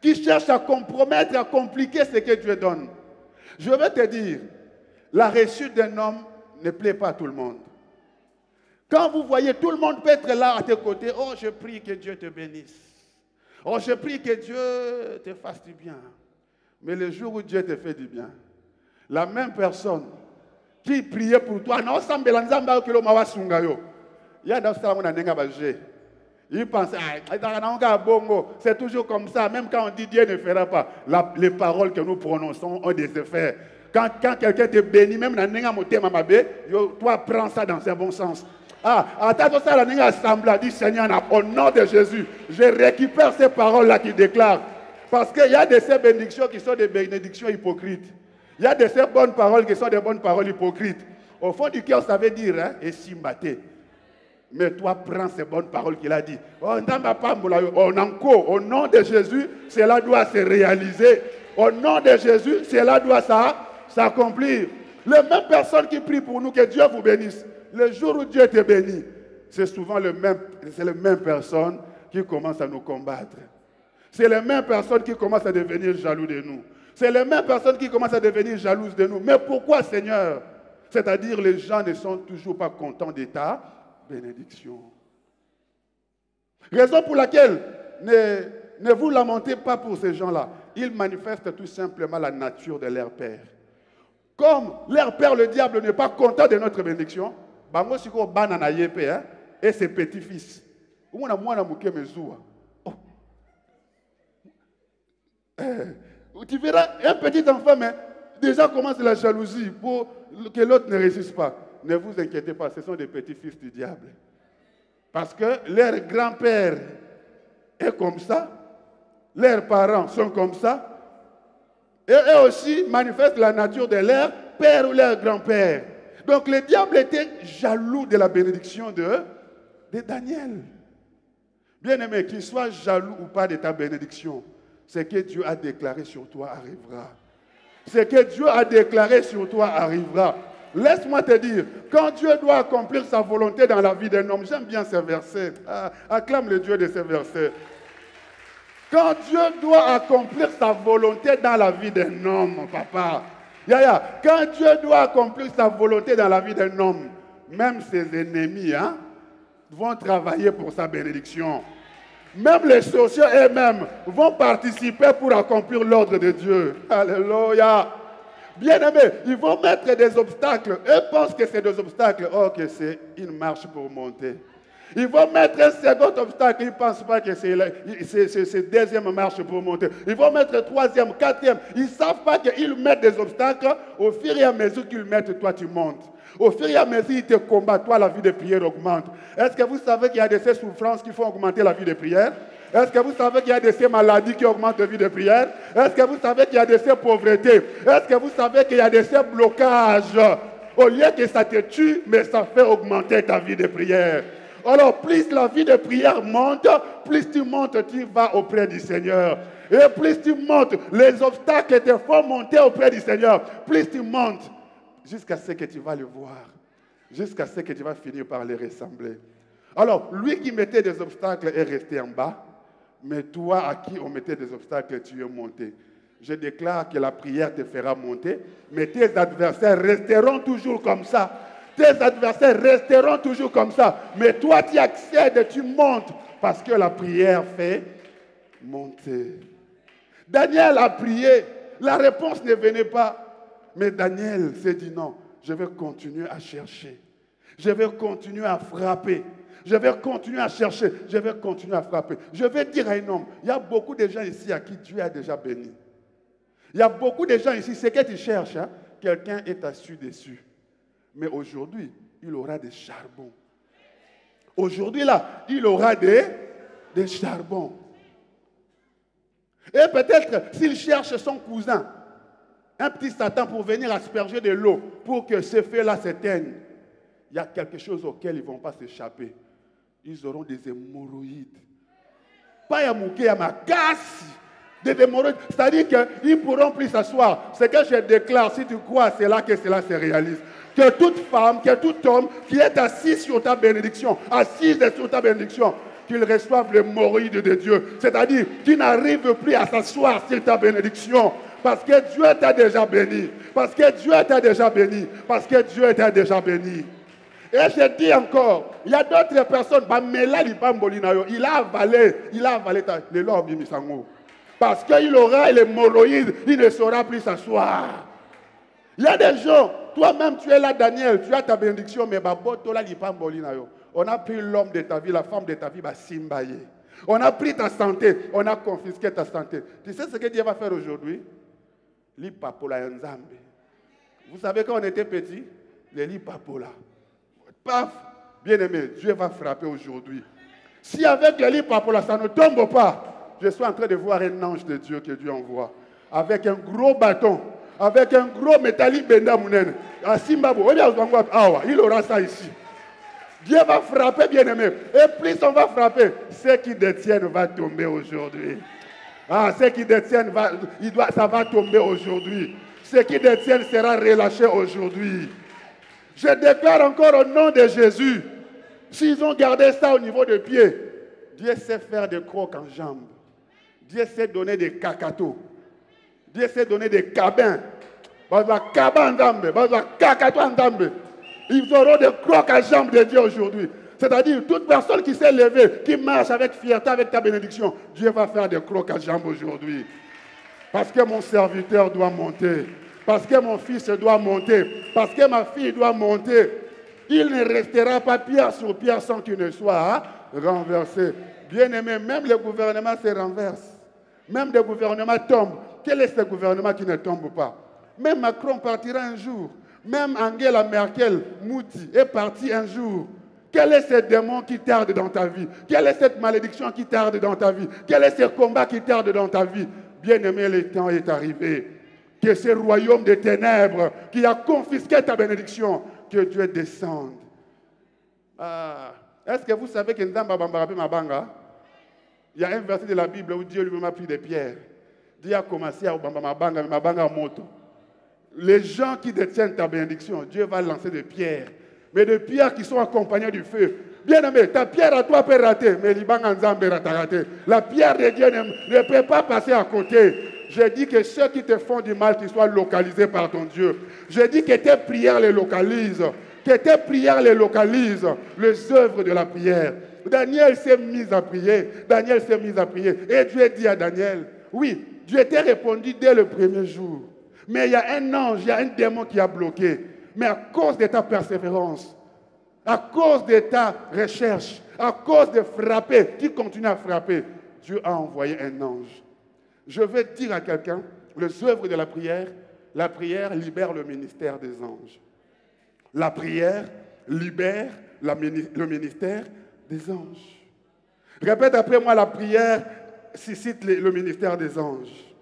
qui cherchent à compromettre, à compliquer ce que Dieu donne. Je vais te dire, la réussite d'un homme ne plaît pas à tout le monde. Quand vous voyez, tout le monde peut être là à tes côtés. Oh, je prie que Dieu te bénisse. Oh, je prie que Dieu te fasse du bien. Mais le jour où Dieu te fait du bien, la même personne qui priait pour toi, il pense, c'est toujours comme ça, même quand on dit Dieu ne fera pas. Les paroles que nous prononçons ont des effets. Quand quelqu'un te bénit, même toi prends ça dans un bon sens. Ah, attends ça, la dit Seigneur, au nom de Jésus, je récupère ces paroles-là qui déclarent. Parce qu'il y a de ces bénédictions qui sont des bénédictions hypocrites. Il y a de ces bonnes paroles qui sont des bonnes paroles hypocrites. Au fond du cœur, ça veut dire, hein, et simbaté. Mais toi, prends ces bonnes paroles qu'il a dit. Au nom de Jésus, cela doit se réaliser. Au nom de Jésus, cela doit s'accomplir. Les mêmes personnes qui prient pour nous, que Dieu vous bénisse. Le jour où Dieu te bénit, c'est souvent les mêmes personnes qui commencent à nous combattre. C'est les mêmes personnes qui commencent à devenir jaloux de nous. C'est les mêmes personnes qui commencent à devenir jalouses de nous. Mais pourquoi, Seigneur? C'est-à-dire, les gens ne sont toujours pas contents de ta bénédiction. Raison pour laquelle ne vous lamentez pas pour ces gens-là. Ils manifestent tout simplement la nature de leur père. Comme leur père, le diable, n'est pas content de notre bénédiction, et ses petits-fils. Tu verras un petit enfant, mais déjà commence la jalousie pour que l'autre ne réussisse pas. Ne vous inquiétez pas, ce sont des petits-fils du diable. Parce que leur grand-père est comme ça, leurs parents sont comme ça, et eux aussi manifestent la nature de leur père ou leur grand-père. Donc le diable était jaloux de la bénédiction de Daniel. Bien-aimé, qu'il soit jaloux ou pas de ta bénédiction, ce que Dieu a déclaré sur toi arrivera. Ce que Dieu a déclaré sur toi arrivera. Laisse-moi te dire, quand Dieu doit accomplir sa volonté dans la vie d'un homme, j'aime bien ces versets. Acclame le Dieu de ces versets. Quand Dieu doit accomplir sa volonté dans la vie d'un homme, papa. Quand Dieu doit accomplir sa volonté dans la vie d'un homme, même ses ennemis, hein, vont travailler pour sa bénédiction. Même les sorciers eux-mêmes vont participer pour accomplir l'ordre de Dieu. Alléluia. Bien-aimés, ils vont mettre des obstacles. Eux pensent que c'est des obstacles. Or que c'est une marche pour monter. Ils vont mettre un second obstacle. Ils ne pensent pas que c'est deuxième marche pour monter. Ils vont mettre troisième, quatrième. Ils ne savent pas qu'ils mettent des obstacles. Au fur et à mesure qu'ils mettent, toi tu montes. Au fur et à mesure ils te combattent, toi la vie de prière augmente. Est-ce que vous savez qu'il y a de ces souffrances qui font augmenter la vie de prière? Est-ce que vous savez qu'il y a de ces maladies qui augmentent la vie de prière? Est-ce que vous savez qu'il y a de ces pauvretés? Est-ce que vous savez qu'il y a de ces blocages? Au lieu que ça te tue, mais ça fait augmenter ta vie de prière. Alors, plus la vie de prière monte, plus tu montes, tu vas auprès du Seigneur. Et plus tu montes, les obstacles te font monter auprès du Seigneur. Plus tu montes, jusqu'à ce que tu vas le voir. Jusqu'à ce que tu vas finir par le ressembler. Alors, lui qui mettait des obstacles est resté en bas. Mais toi, à qui on mettait des obstacles, tu es monté. Je déclare que la prière te fera monter, mais tes adversaires resteront toujours comme ça. Tes adversaires resteront toujours comme ça. Mais toi, tu accèdes, tu montes, parce que la prière fait monter. Daniel a prié, la réponse ne venait pas. Mais Daniel s'est dit non, je vais continuer à chercher. Je vais continuer à frapper. Je vais continuer à chercher. Je vais continuer à frapper. Je vais dire à un homme, il y a beaucoup de gens ici à qui Dieu a déjà béni. Il y a beaucoup de gens ici, c'est que tu cherches. Hein? Quelqu'un est assis dessus. Mais aujourd'hui, il aura des charbons. Aujourd'hui, là, il aura des charbons. Et peut-être, s'il cherche son cousin, un petit Satan pour venir asperger de l'eau, pour que ce feu-là s'éteigne, il y a quelque chose auquel ils ne vont pas s'échapper. Ils auront des hémorroïdes. Pas à mouquer, à ma casse. Des hémorroïdes. C'est-à-dire qu'ils ne pourront plus s'asseoir. Ce que je déclare, si tu crois, c'est là que cela se réalise. Que toute femme, que tout homme qui est assis sur ta bénédiction, assise sur ta bénédiction, qu'il reçoive l'hémorroïde de Dieu. C'est-à-dire qu'il n'arrive plus à s'asseoir sur ta bénédiction. Parce que Dieu t'a déjà béni. Parce que Dieu t'a déjà béni. Parce que Dieu t'a déjà béni. Et je dis encore, il y a d'autres personnes, il a avalé le lord Bimisango. Parce qu'il aura l'hémorroïde, il ne saura plus s'asseoir. Il y a des gens, toi-même tu es là, Daniel, tu as ta bénédiction, mais on a pris l'homme de ta vie, la femme de ta vie, on a pris ta santé, on a confisqué ta santé. Tu sais ce que Dieu va faire aujourd'hui? Vous savez quand on était petit, les lipapola. Paf, bien-aimé, Dieu va frapper aujourd'hui. Si avec les lipapola, ça ne tombe pas, je suis en train de voir un ange de Dieu que Dieu envoie. Avec un gros bâton, avec un gros métallique bendamounen. À Zimbabwe, il aura ça ici. Dieu va frapper, bien-aimé. Et plus on va frapper, ceux qui détiennent va tomber aujourd'hui. Ceux qui détiennent, ça va tomber aujourd'hui. Ceux qui détiennent sera relâché aujourd'hui. Je déclare encore au nom de Jésus, s'ils ont gardé ça au niveau des pieds, Dieu sait faire des crocs en jambes. Dieu sait donner des cacatos. Dieu sait donner des cabins. Ils auront des crocs en jambes de Dieu aujourd'hui. C'est-à-dire, toute personne qui s'est levée, qui marche avec fierté, avec ta bénédiction, Dieu va faire des crocs à jambes aujourd'hui. Parce que mon serviteur doit monter. Parce que mon fils doit monter. Parce que ma fille doit monter. Il ne restera pas pierre sur pierre sans qu'il ne soit renversé. Bien-aimé, même le gouvernement se renverse. Même le gouvernement tombe. Quel est ce gouvernement qui ne tombe pas? Même Macron partira un jour. Même Angela Merkel, Mouti, est parti un jour. Quel est ce démon qui tarde dans ta vie? Quelle est cette malédiction qui tarde dans ta vie? Quel est ce combat qui tarde dans ta vie? Bien-aimé, le temps est arrivé. Que ce royaume des ténèbres qui a confisqué ta bénédiction, que Dieu descende. Est-ce que vous savez que Ndamba Bambarape Mabanga, il y a un verset de la Bible où Dieu lui-même a pris des pierres. Dieu a commencé à Mabanga moto. Les gens qui détiennent ta bénédiction, Dieu va lancer des pierres. Mais des pierres qui sont accompagnées du feu. Bien-aimé, ta pierre à toi peut rater, mais la pierre de Dieu ne peut pas passer à côté. Je dis que ceux qui te font du mal, qu'ils soient localisés par ton Dieu. Je dis que tes prières les localisent. Que tes prières les localisent, les œuvres de la prière. Daniel s'est mis à prier. Daniel s'est mis à prier. Et Dieu dit à Daniel, oui, Dieu t'a répondu dès le premier jour. Mais il y a un ange, il y a un démon qui a bloqué. Mais à cause de ta persévérance, à cause de ta recherche, à cause de frapper, tu continues à frapper, Dieu a envoyé un ange. Je vais dire à quelqu'un, les œuvres de la prière libère le ministère des anges. La prière libère le ministère des anges. Répète après moi, la prière suscite le ministère des anges.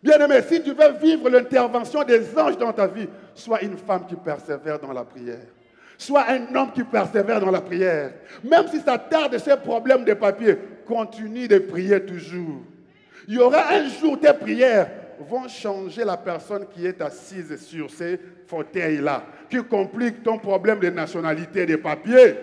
Bien-aimé, si tu veux vivre l'intervention des anges dans ta vie, sois une femme qui persévère dans la prière. Sois un homme qui persévère dans la prière. Même si ça tarde ces problèmes de papier, continue de prier toujours. Il y aura un jour tes prières vont changer la personne qui est assise sur ces fauteuils-là, qui complique ton problème de nationalité, de papiers,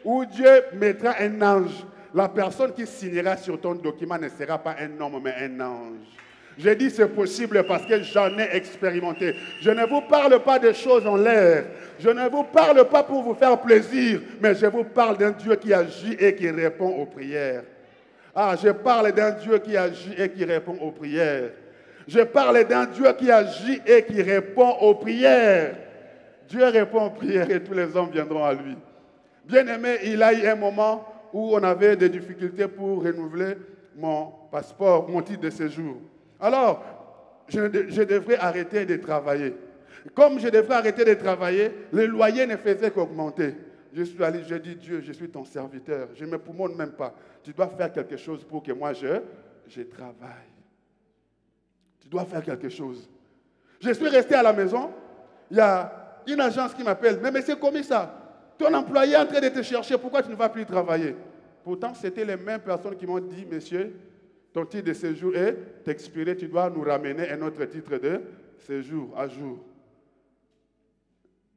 où Dieu mettra un ange. La personne qui signera sur ton document ne sera pas un homme, mais un ange. J'ai dit c'est possible parce que j'en ai expérimenté. Je ne vous parle pas de choses en l'air. Je ne vous parle pas pour vous faire plaisir, mais je vous parle d'un Dieu qui agit et qui répond aux prières. Ah, je parle d'un Dieu qui agit et qui répond aux prières. Je parle d'un Dieu qui agit et qui répond aux prières. Dieu répond aux prières et tous les hommes viendront à lui. Bien-aimé, il a eu un moment où on avait des difficultés pour renouveler mon passeport, mon titre de séjour. Alors, je devrais arrêter de travailler. Comme je devrais arrêter de travailler, le loyer ne faisait qu'augmenter. Je suis allé, j'ai dit, Dieu, je suis ton serviteur. Je ne me poumonne même pas. Tu dois faire quelque chose pour que moi, je travaille. Tu dois faire quelque chose. Je suis resté à la maison. Il y a une agence qui m'appelle. Mais monsieur commissaire, ton employé est en train de te chercher. Pourquoi tu ne vas plus travailler? Pourtant, c'était les mêmes personnes qui m'ont dit, monsieur, ton titre de séjour est expiré. Tu dois nous ramener un autre titre de séjour à jour.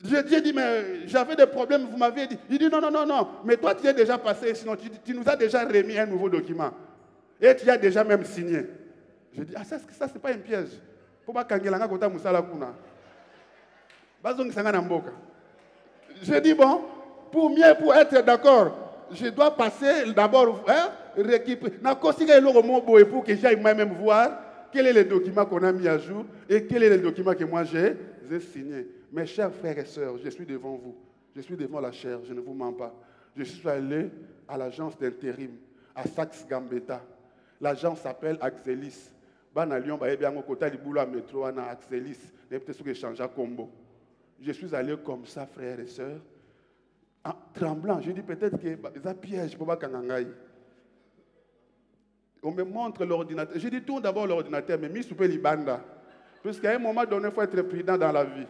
J'ai dit, mais j'avais des problèmes, vous m'avez dit. Il dit, non, non, non, non. Mais toi, tu es déjà passé, sinon tu nous as déjà remis un nouveau document. Et tu as déjà même signé. Je dis, ah, ça, c'est pas un piège. Je dis, bon, pour être d'accord, je dois passer d'abord, récupérer. Pour que j'aille moi-même voir quel est le document qu'on a mis à jour et quel est le document que moi j'ai signé. Mes chers frères et sœurs, je suis devant vous. Je suis devant la chair, je ne vous mens pas. Je suis allé à l'agence d'intérim, à Saxe-Gambetta. L'agence s'appelle Axelis. Je suis allé comme ça, frères et sœurs, en tremblant. Je dis peut-être que c'est un piège pour Bakangangaï. On me montre l'ordinateur. Je dis tourne d'abord l'ordinateur, mais mis sous Libanda. Parce qu'à un moment donné, il faut être prudent dans la vie.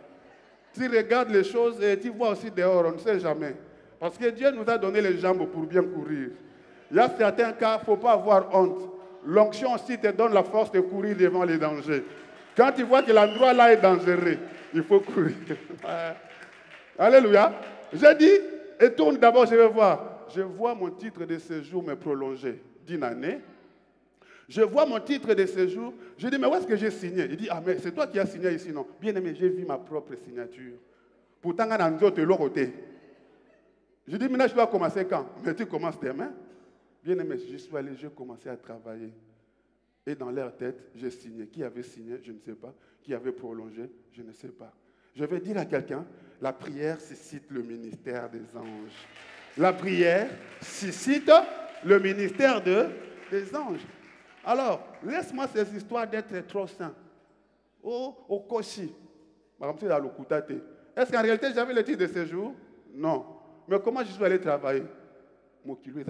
Tu regardes les choses et tu vois aussi dehors, on ne sait jamais. Parce que Dieu nous a donné les jambes pour bien courir. Il y a certains cas, il ne faut pas avoir honte. L'onction aussi te donne la force de courir devant les dangers. Quand tu vois que l'endroit là est dangereux, il faut courir. Alléluia. J'ai dit, et tourne d'abord, je vais voir. Je vois mon titre de séjour me prolonger d'une année. Je vois mon titre de séjour. Je dis, mais où est-ce que j'ai signé? Il dit, ah, mais c'est toi qui as signé ici, non? Bien aimé, j'ai vu ma propre signature. Pourtant, on a un autre côté. Je dis, maintenant, je dois commencer quand? Mais tu commences demain. Bien aimé, je suis allé, j'ai commencé à travailler. Et dans leur tête, j'ai signé. Qui avait signé? Je ne sais pas. Qui avait prolongé? Je ne sais pas. Je vais dire à quelqu'un, la prière suscite le ministère des anges. La prière suscite le ministère des anges. Alors, laisse-moi ces histoires d'être trop saint. Oh, au Koshi. Est-ce qu'en réalité, j'avais le titre de séjour? Non. Mais comment je suis allé travailler? Mokilo est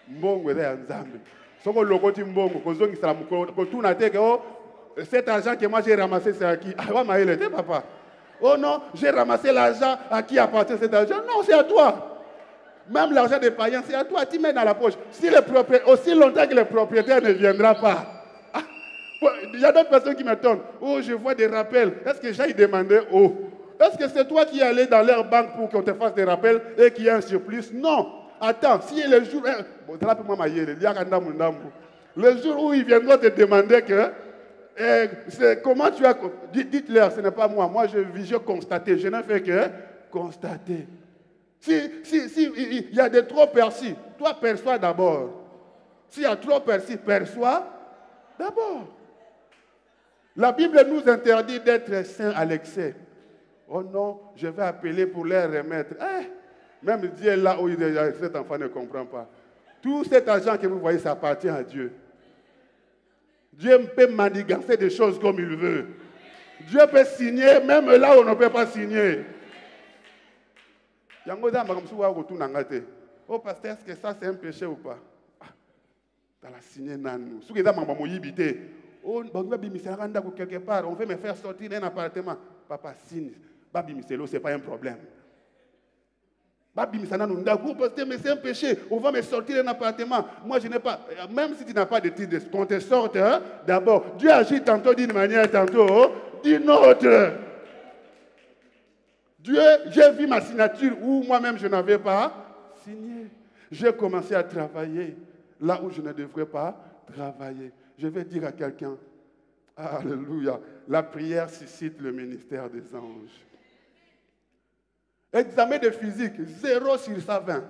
Mbongo est Nzambe. Soko lokoti mbongo, kozongi sala mukolo, kotuna teke oh cet argent que moi j'ai ramassé c'est à qui? Ah ouais, maïle, t'es papa. Oh non, j'ai ramassé l'argent à qui appartient cet argent? Non, c'est à toi. Même l'argent des païens, c'est à toi, tu mets dans la poche. Si aussi longtemps que le propriétaire ne viendra pas. Ah, il y a d'autres personnes qui m'étonnent. Oh, je vois des rappels. Est-ce que j'ai demandé? Oh, est-ce que c'est toi qui es allé dans leur banque pour qu'on te fasse des rappels et qu'il y ait un surplus? Non. Attends, si le jour... Le jour où ils viendront te demander que Comment tu as... Dites-leur, ce n'est pas moi. Moi, je constatais. Je n'ai fait que constater. Si il y a des trop perçus, toi perçois d'abord. S'il y a trop perçus, perçois d'abord. La Bible nous interdit d'être saints à l'excès. Oh non, je vais appeler pour les remettre. Même Dieu là où cet enfant ne comprend pas. Tout cet argent que vous voyez, ça appartient à Dieu. Dieu peut manigancer des choses comme il veut. Dieu peut signer même là où on ne peut pas signer. Oh pasteur, est-ce que ça c'est un péché ou pas? Dans la signé nanou. Ce que ça m'a moyibité. Oh, quelque part, on veut me faire sortir d'un appartement. Papa signe. Babi Miselo, ce n'est pas un problème. Babi Misana Nundakou, parce que c'est un péché. On va me sortir d'un appartement. Moi, je n'ai pas. Même si tu n'as pas de titre, qu'on te sorte, hein, d'abord. Dieu agit tantôt d'une manière, tantôt d'une autre. Dieu, j'ai vu ma signature où moi-même je n'avais pas signé. J'ai commencé à travailler là où je ne devrais pas travailler. Je vais dire à quelqu'un, alléluia, la prière suscite le ministère des anges. Examen de physique, 0 sur 120.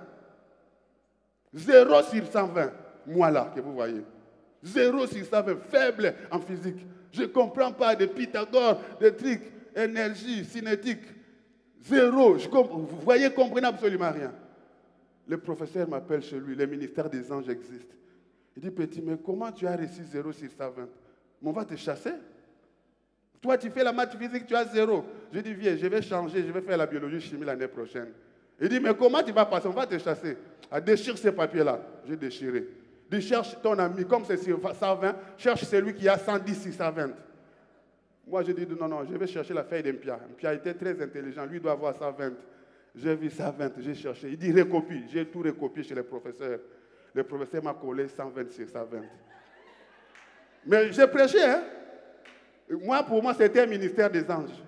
0 sur 120. Moi là, que vous voyez. 0 sur 120, faible en physique. Je ne comprends pas de Pythagore, de trucs, énergie, cinétique. 0. Vous voyez, comprenez absolument rien. Le professeur m'appelle chez lui, le ministère des anges existe. Il dit, petit, mais comment tu as reçu 0 sur 120? Mais on va te chasser. Toi, tu fais la maths physique, tu as 0. Je dis, viens, je vais changer, je vais faire la biologie chimie l'année prochaine. Il dit, mais comment tu vas passer? On va te chasser. Déchire ces papiers-là. J'ai déchiré. Il dit, cherche ton ami, comme c'est sur 120, cherche celui qui a 110 sur 120. Moi, je dis, non, je vais chercher la feuille d'Empia. Empia était très intelligent, lui doit avoir 120. J'ai vu 120, j'ai cherché. Il dit, recopie. J'ai tout recopié chez les professeurs. Le professeur m'a collé 120 sur 120. Mais j'ai prêché, hein? Moi, pour moi, c'était un ministère des anges.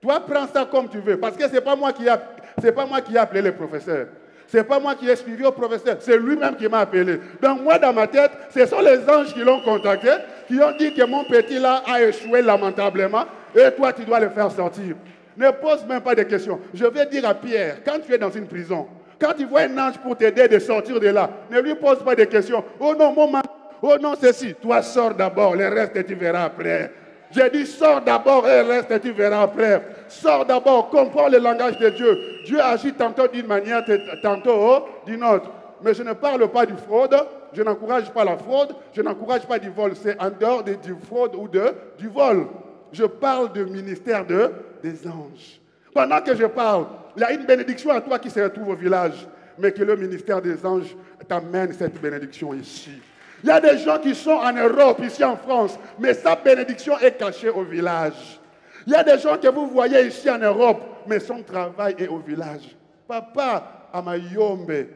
Toi, prends ça comme tu veux. Parce que ce n'est pas moi qui ai appelé le professeur. Ce n'est pas moi qui ai suivi au professeur. C'est lui-même qui m'a appelé. Donc, moi, dans ma tête, ce sont les anges qui l'ont contacté, qui ont dit que mon petit là a échoué lamentablement. Et toi, tu dois le faire sortir. Ne pose même pas de questions. Je vais dire à Pierre, quand tu es dans une prison, quand tu vois un ange pour t'aider de sortir de là, ne lui pose pas de questions. Oh non, mon mari. Oh non, ceci. Toi, sors d'abord. Le reste, tu verras après. J'ai dit, sors d'abord et le reste, tu verras après. Sors d'abord, comprends le langage de Dieu. Dieu agit tantôt d'une manière, tantôt d'une autre. Mais je ne parle pas du fraude. Je n'encourage pas la fraude. Je n'encourage pas du vol. C'est en dehors du fraude ou du vol. Je parle du ministère des anges. Pendant que je parle, il y a une bénédiction à toi qui se retrouve au village. Mais que le ministère des anges t'amène cette bénédiction ici. Il y a des gens qui sont en Europe, ici en France, mais sa bénédiction est cachée au village. Il y a des gens que vous voyez ici en Europe, mais son travail est au village. Papa, à Mayombe.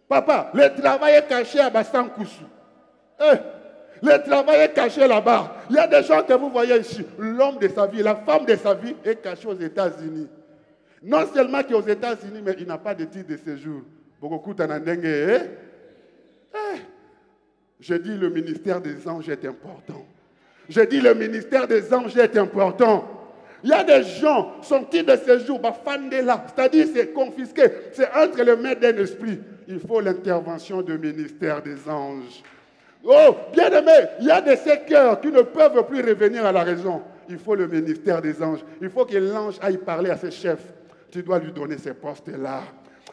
Papa, le travail est caché à Bassankoussou. Le travail est caché là-bas. Il y a des gens que vous voyez ici. L'homme de sa vie, la femme de sa vie est cachée aux États-Unis. Non seulement qu'aux États-Unis, mais il n'a pas de titre de séjour. Beaucoup de Je dis le ministère des anges est important. Je dis le ministère des anges est important. Il y a des gens, son titre de séjour, c'est-à-dire c'est confisqué. C'est entre les mains d'un esprit. Il faut l'intervention du ministère des anges. Oh, bien aimé, il y a de ces cœurs qui ne peuvent plus revenir à la raison. Il faut le ministère des anges. Il faut que l'ange aille parler à ses chefs. Tu dois lui donner ces postes-là.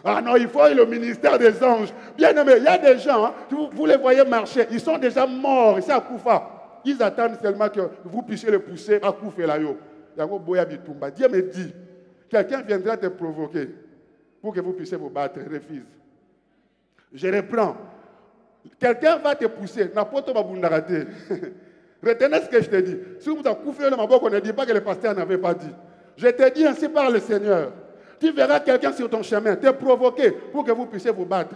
Ah non, il faut le ministère des anges. Bien aimé, il y a des gens, hein, vous les voyez marcher, ils sont déjà morts, ici à Koufa. Ils attendent seulement que vous puissiez le pousser à Koufa là. Dieu me dit, quelqu'un viendra te provoquer pour que vous puissiez vous battre. Refuse. Je reprends. Quelqu'un va te pousser. Retenez ce que je te dis. Si vous avez Koufa, on ne dit pas que le pasteur n'avait pas dit. Je te dis ainsi par le Seigneur. Tu verras quelqu'un sur ton chemin te provoquer pour que vous puissiez vous battre.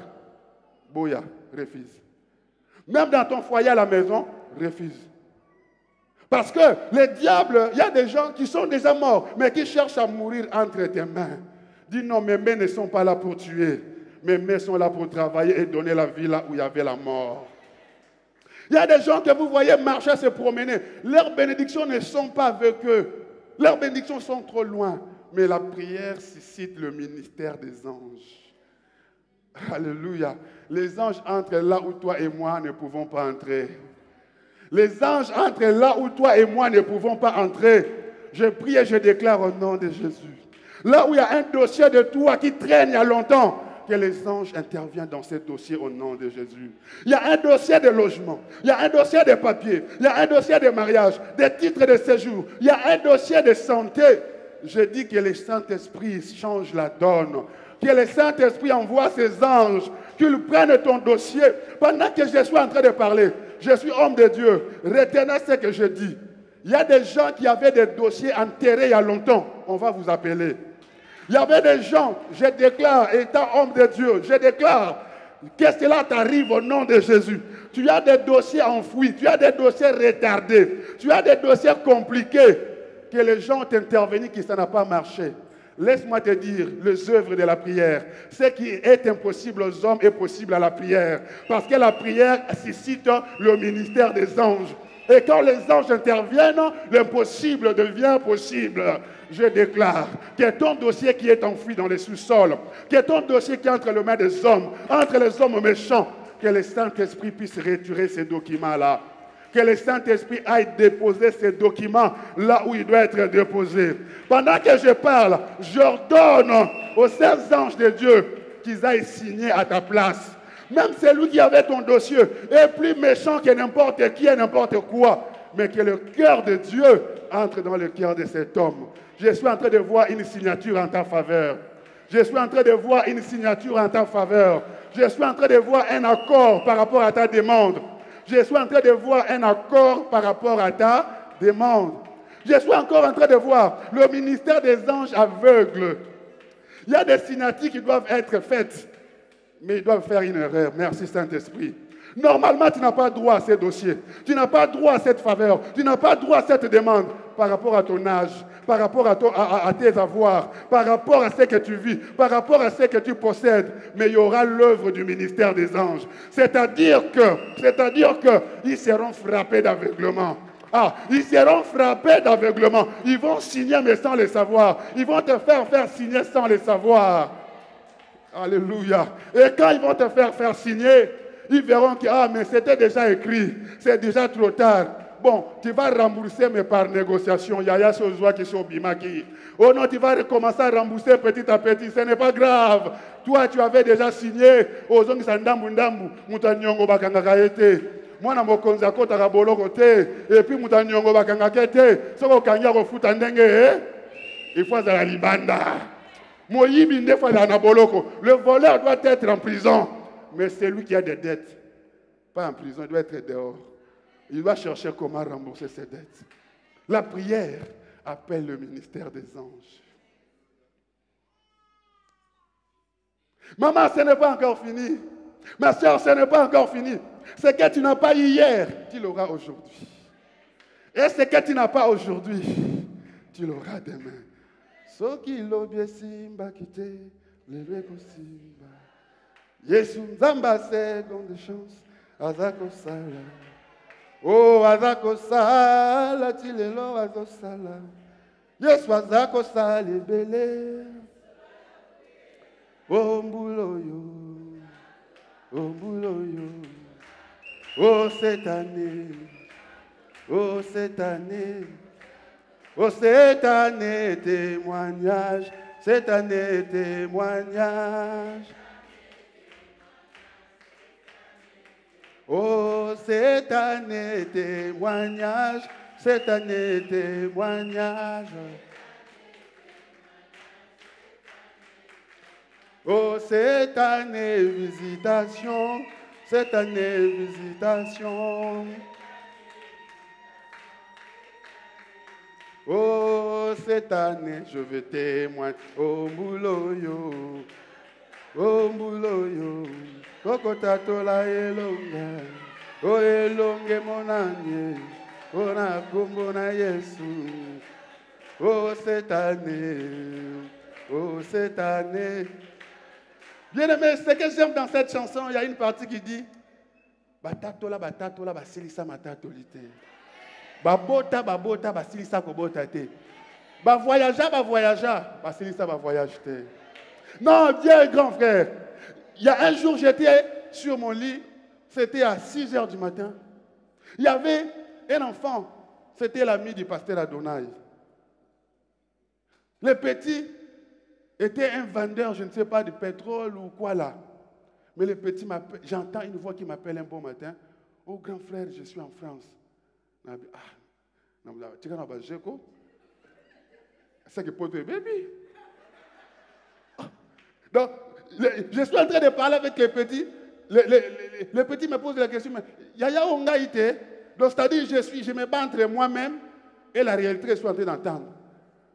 Boya, refuse. Même dans ton foyer à la maison, refuse. Parce que le diable, il y a des gens qui sont déjà morts, mais qui cherchent à mourir entre tes mains. Dis non, mes mains ne sont pas là pour tuer. Mes mains sont là pour travailler et donner la vie là où il y avait la mort. Il y a des gens que vous voyez marcher, se promener. Leurs bénédictions ne sont pas avec eux. Leurs bénédictions sont trop loin. Mais la prière suscite le ministère des anges. Alléluia. Les anges entrent là où toi et moi ne pouvons pas entrer. Les anges entrent là où toi et moi ne pouvons pas entrer. Je prie et je déclare au nom de Jésus. Là où il y a un dossier de toi qui traîne il y a longtemps, que les anges interviennent dans ce dossier au nom de Jésus. Il y a un dossier de logement, il y a un dossier de papier, il y a un dossier de mariage, des titres de séjour, il y a un dossier de santé. Je dis que le Saint-Esprit change la donne. Que le Saint-Esprit envoie ses anges, qu'ils prennent ton dossier. Pendant que je suis en train de parler, je suis homme de Dieu. Retenez ce que je dis. Il y a des gens qui avaient des dossiers enterrés il y a longtemps. On va vous appeler. Il y avait des gens, je déclare, étant homme de Dieu, je déclare que cela t'arrive au nom de Jésus. Tu as des dossiers enfouis, tu as des dossiers retardés, tu as des dossiers compliqués, que les gens ont intervenu, que ça n'a pas marché. Laisse-moi te dire, les œuvres de la prière, ce qui est impossible aux hommes est possible à la prière. Parce que la prière suscite le ministère des anges. Et quand les anges interviennent, l'impossible devient possible. Je déclare que ton dossier qui est enfoui dans les sous-sols, que ton dossier qui est entre les mains des hommes, entre les hommes méchants, que le Saint-Esprit puisse retirer ces documents-là. Que le Saint-Esprit aille déposer ces documents là où il doit être déposé. Pendant que je parle, j'ordonne aux saints anges de Dieu qu'ils aillent signer à ta place. Même celui qui avait ton dossier est plus méchant que n'importe qui et n'importe quoi. Mais que le cœur de Dieu entre dans le cœur de cet homme. Je suis en train de voir une signature en ta faveur. Je suis en train de voir une signature en ta faveur. Je suis en train de voir un accord par rapport à ta demande. Je suis en train de voir un accord par rapport à ta demande. Je suis encore en train de voir le ministère des anges aveugles. Il y a des signatures qui doivent être faites, mais ils doivent faire une erreur. Merci Saint-Esprit. Normalement, tu n'as pas droit à ces dossiers. Tu n'as pas droit à cette faveur. Tu n'as pas droit à cette demande par rapport à ton âge, par rapport à tes avoirs, par rapport à ce que tu vis, par rapport à ce que tu possèdes. Mais il y aura l'œuvre du ministère des anges. C'est-à-dire qu'ils seront frappés d'aveuglement. Ah, ils seront frappés d'aveuglement. Ils vont signer mais sans le savoir. Ils vont te faire signer sans le savoir. Alléluia. Et quand ils vont te faire signer, ils verront que mais c'était déjà écrit. C'est déjà trop tard. Bon, tu vas rembourser, mais par négociation. Yaya Sozwa qui sont bimaki. Oh non, tu vas recommencer à rembourser petit à petit. Ce n'est pas grave. Toi, tu avais déjà signé. Aux hommes qui sont ndambu, mutanyongo bakanga ete. Moi, na mokonza kota kaboloko te. Et puis mutanyongo bakanga kete. Soko kanya kofuta ndenge. Il faut à la libanda. Moyibi ndefa na boloko. Le voleur doit être en prison. Mais celui qui a des dettes, pas en prison, il doit être dehors. Il doit chercher comment rembourser ses dettes. La prière appelle le ministère des anges. Maman, ce n'est pas encore fini. Ma soeur, ce n'est pas encore fini. Ce que tu n'as pas eu hier, tu l'auras aujourd'hui. Et ce que tu n'as pas aujourd'hui, tu l'auras demain. Soki lobie simba kite, lebe simba. Yesu nzamba seconde chance, azako sala. Oh, azako sala, tilelo azako sala. Yesu azako sala ebele. Oh, mbuloyo, oh, mbuloyo. Oh, cette année, oh, cette année. Oh, cette année, témoignage, cette année, témoignage. Oh, cette année, témoignage, cette année, témoignage. Oh, cette année, visitation, cette année, visitation. Oh, cette année, je veux témoigner. Oh, mbouloyo, oh, mbouloyo. Kokotato la elonga, oh, elonge monanye, oh, na kumbo na Yesu. Oh, cette année, oh, cette année. Bien aimé, ce que j'aime dans cette chanson, il y a une partie qui dit Batatola, basilisa matatolite. Babota, basilisa kobota te. Voyageur, basilisa voyage te. Non, viens, grand frère. Il y a un jour, j'étais sur mon lit, c'était à 6 heures du matin. Il y avait un enfant, c'était l'ami du pasteur Adonai. Le petit était un vendeur, je ne sais pas, de pétrole ou quoi là. Mais le petit m'appelle, j'entends une voix qui m'appelle un bon matin. Oh grand frère, je suis en France. Tu es en Bajeko? C'est que pour te bébé. Donc, je suis en train de parler avec le petit. Le petit me pose la question, mais Yaya Ongaïte, donc c'est-à-dire je me bats entre moi-même et la réalité que je suis en train d'entendre.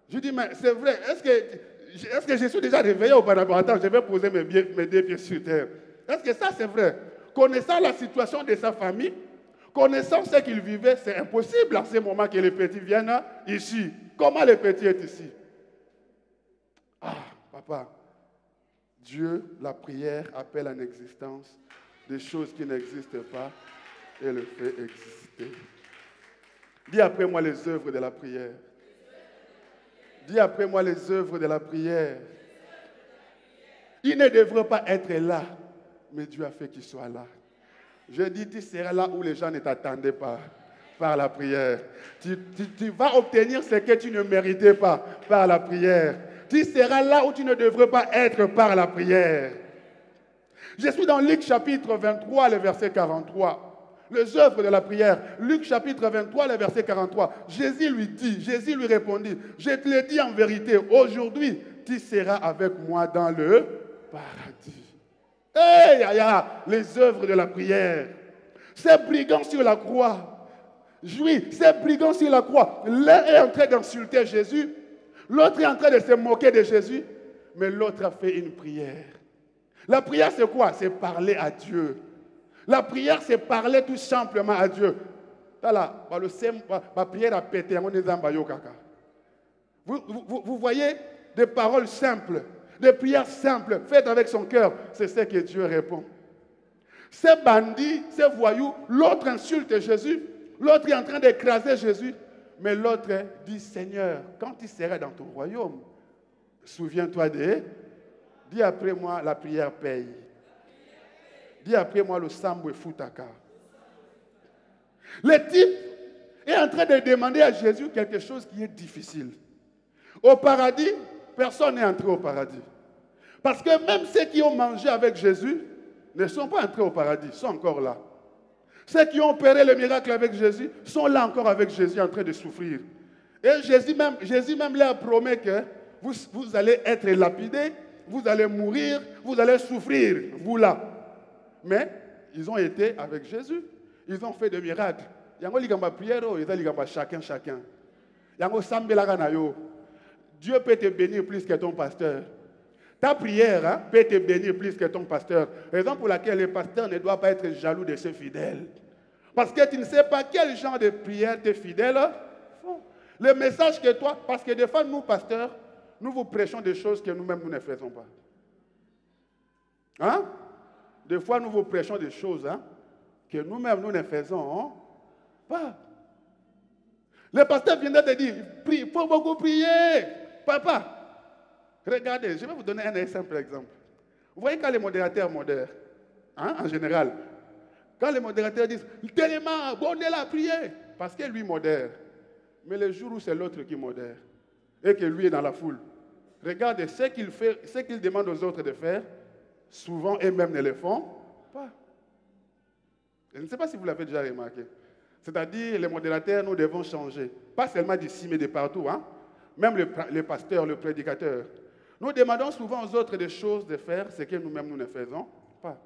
Je dis, mais c'est vrai, est-ce que je suis déjà réveillé auparavant? Attends, je vais poser mes deux pieds sur terre. Est-ce que ça c'est vrai? Connaissant la situation de sa famille, connaissant ce qu'il vivait, c'est impossible à ce moment que le petit vienne ici. Comment le petit est ici? Ah, papa, Dieu, la prière, appelle en existence des choses qui n'existent pas et le fait exister. Dis après moi les œuvres de la prière. Dis après moi les œuvres de la prière. Il ne devrait pas être là, mais Dieu a fait qu'il soit là. Je dis, tu seras là où les gens ne t'attendaient pas par la prière. Tu vas obtenir ce que tu ne méritais pas par la prière. Tu seras là où tu ne devrais pas être par la prière. Je suis dans Luc chapitre 23, le verset 43. Les œuvres de la prière. Luc chapitre 23, le verset 43. Jésus lui répondit, je te le dis en vérité, aujourd'hui, tu seras avec moi dans le paradis. Hey, les œuvres de la prière. Ces brigands sur la croix. Oui, ces brigands sur la croix. L'un est en train d'insulter Jésus. L'autre est en train de se moquer de Jésus. Mais l'autre a fait une prière. La prière, c'est quoi? C'est parler à Dieu. La prière, c'est parler tout simplement à Dieu. Ma prière a pété. Vous voyez des paroles simples, des prières simples, faites avec son cœur. C'est ce que Dieu répond. Ces bandits, ces voyous, l'autre insulte Jésus, l'autre est en train d'écraser Jésus, mais l'autre dit, Seigneur, quand tu seras dans ton royaume, souviens-toi de... Dis après moi, la prière paye. Dis après moi, le sambo et futaka. Le type est en train de demander à Jésus quelque chose qui est difficile. Au paradis, personne n'est entré au paradis. Parce que même ceux qui ont mangé avec Jésus ne sont pas entrés au paradis, sont encore là. Ceux qui ont opéré le miracle avec Jésus sont là encore avec Jésus en train de souffrir. Et Jésus même leur promet que vous allez être lapidés, vous allez mourir, vous allez souffrir, vous là. Mais ils ont été avec Jésus. Ils ont fait des miracles. Chacun. Dieu peut te bénir plus que ton pasteur. Ta prière peut te bénir plus que ton pasteur. Raison pour laquelle le pasteur ne doit pas être jaloux de ses fidèles. Parce que tu ne sais pas quel genre de prière tes fidèles font. Le message que toi, parce que des fois, nous, pasteurs, nous vous prêchons des choses que nous-mêmes, nous ne faisons pas. Hein? Des fois, nous vous prêchons des choses que nous-mêmes, nous ne faisons pas. Le pasteur vient de te dire, il faut beaucoup prier. Papa, regardez, je vais vous donner un simple exemple. Vous voyez quand les modérateurs modèrent, en général, quand les modérateurs disent, tellement, bon, on est là à prier, parce que lui modère. Mais le jour où c'est l'autre qui modère, et que lui est dans la foule, regardez, ce qu'il fait, ce qu'il demande aux autres de faire, souvent eux-mêmes ne le font pas. Je ne sais pas si vous l'avez déjà remarqué. C'est-à-dire, les modérateurs, nous devons changer. Pas seulement d'ici, mais de partout. Même les pasteurs, le prédicateur. Nous demandons souvent aux autres des choses de faire, ce que nous-mêmes, nous ne faisons pas.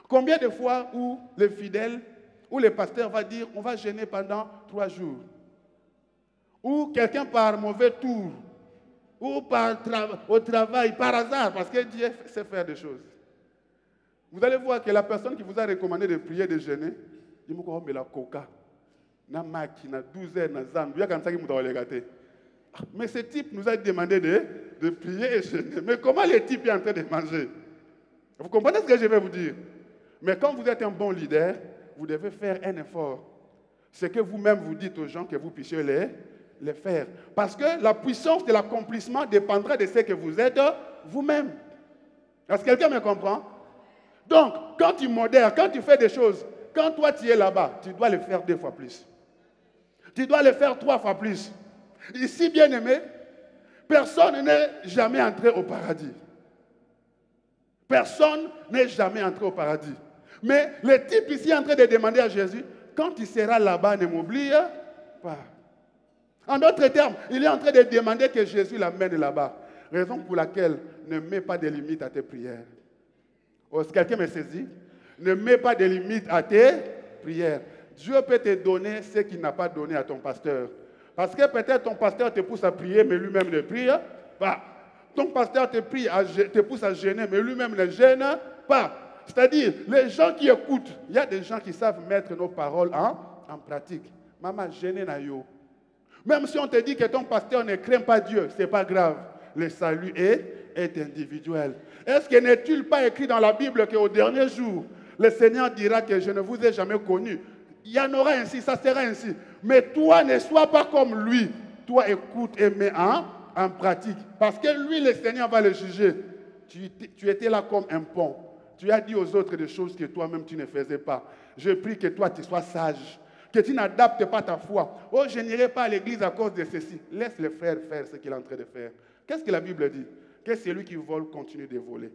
Combien de fois où les fidèles, où le pasteur va dire, on va jeûner pendant 3 jours. Ou quelqu'un par mauvais tour, ou au travail, par hasard, parce que Dieu sait faire des choses. Vous allez voir que la personne qui vous a recommandé de prier, de jeûner, il m'a dit, la coca, na maki, na 12 heures, na zambi, il y a comme ça qui m'a dit. Mais ce type nous a demandé de prier et jeûner. Mais comment le type est en train de manger? Vous comprenez ce que je vais vous dire? Mais quand vous êtes un bon leader, vous devez faire un effort. Ce que vous-même vous dites aux gens que vous puissiez les faire. Parce que la puissance de l'accomplissement dépendra de ce que vous êtes vous-même. Est-ce que quelqu'un me comprend? Donc, quand tu modères, quand tu fais des choses, quand toi tu es là-bas, tu dois le faire 2 fois plus. Tu dois le faire 3 fois plus. Ici, bien-aimé, personne n'est jamais entré au paradis. Personne n'est jamais entré au paradis. Mais le type ici est en train de demander à Jésus, quand tu seras là-bas, ne m'oublie pas. En d'autres termes, il est en train de demander que Jésus l'amène là-bas. Raison pour laquelle ne mets pas de limites à tes prières. Est-ce que quelqu'un me saisit? Ne mets pas de limites à tes prières. Dieu peut te donner ce qu'il n'a pas donné à ton pasteur. Parce que peut-être ton pasteur te pousse à prier, mais lui-même ne prie pas. Ton pasteur te pousse à gêner, mais lui-même ne gêne pas. C'est-à-dire, les gens qui écoutent, il y a des gens qui savent mettre nos paroles en pratique. Maman, gênez na yo. Même si on te dit que ton pasteur ne craint pas Dieu, ce n'est pas grave. Le salut est individuel. Est-ce que n'est-il pas écrit dans la Bible qu'au dernier jour, le Seigneur dira que je ne vous ai jamais connu? Il y en aura ainsi, ça sera ainsi. Mais toi, ne sois pas comme lui. Toi, écoute et mets en pratique. Parce que lui, le Seigneur va le juger. Tu étais là comme un pont. Tu as dit aux autres des choses que toi-même tu ne faisais pas. Je prie que toi, tu sois sage. Que tu n'adaptes pas ta foi. Oh, je n'irai pas à l'église à cause de ceci. Laisse le frère faire ce qu'il est en train de faire. Qu'est-ce que la Bible dit? Que celui qui vole continue de voler.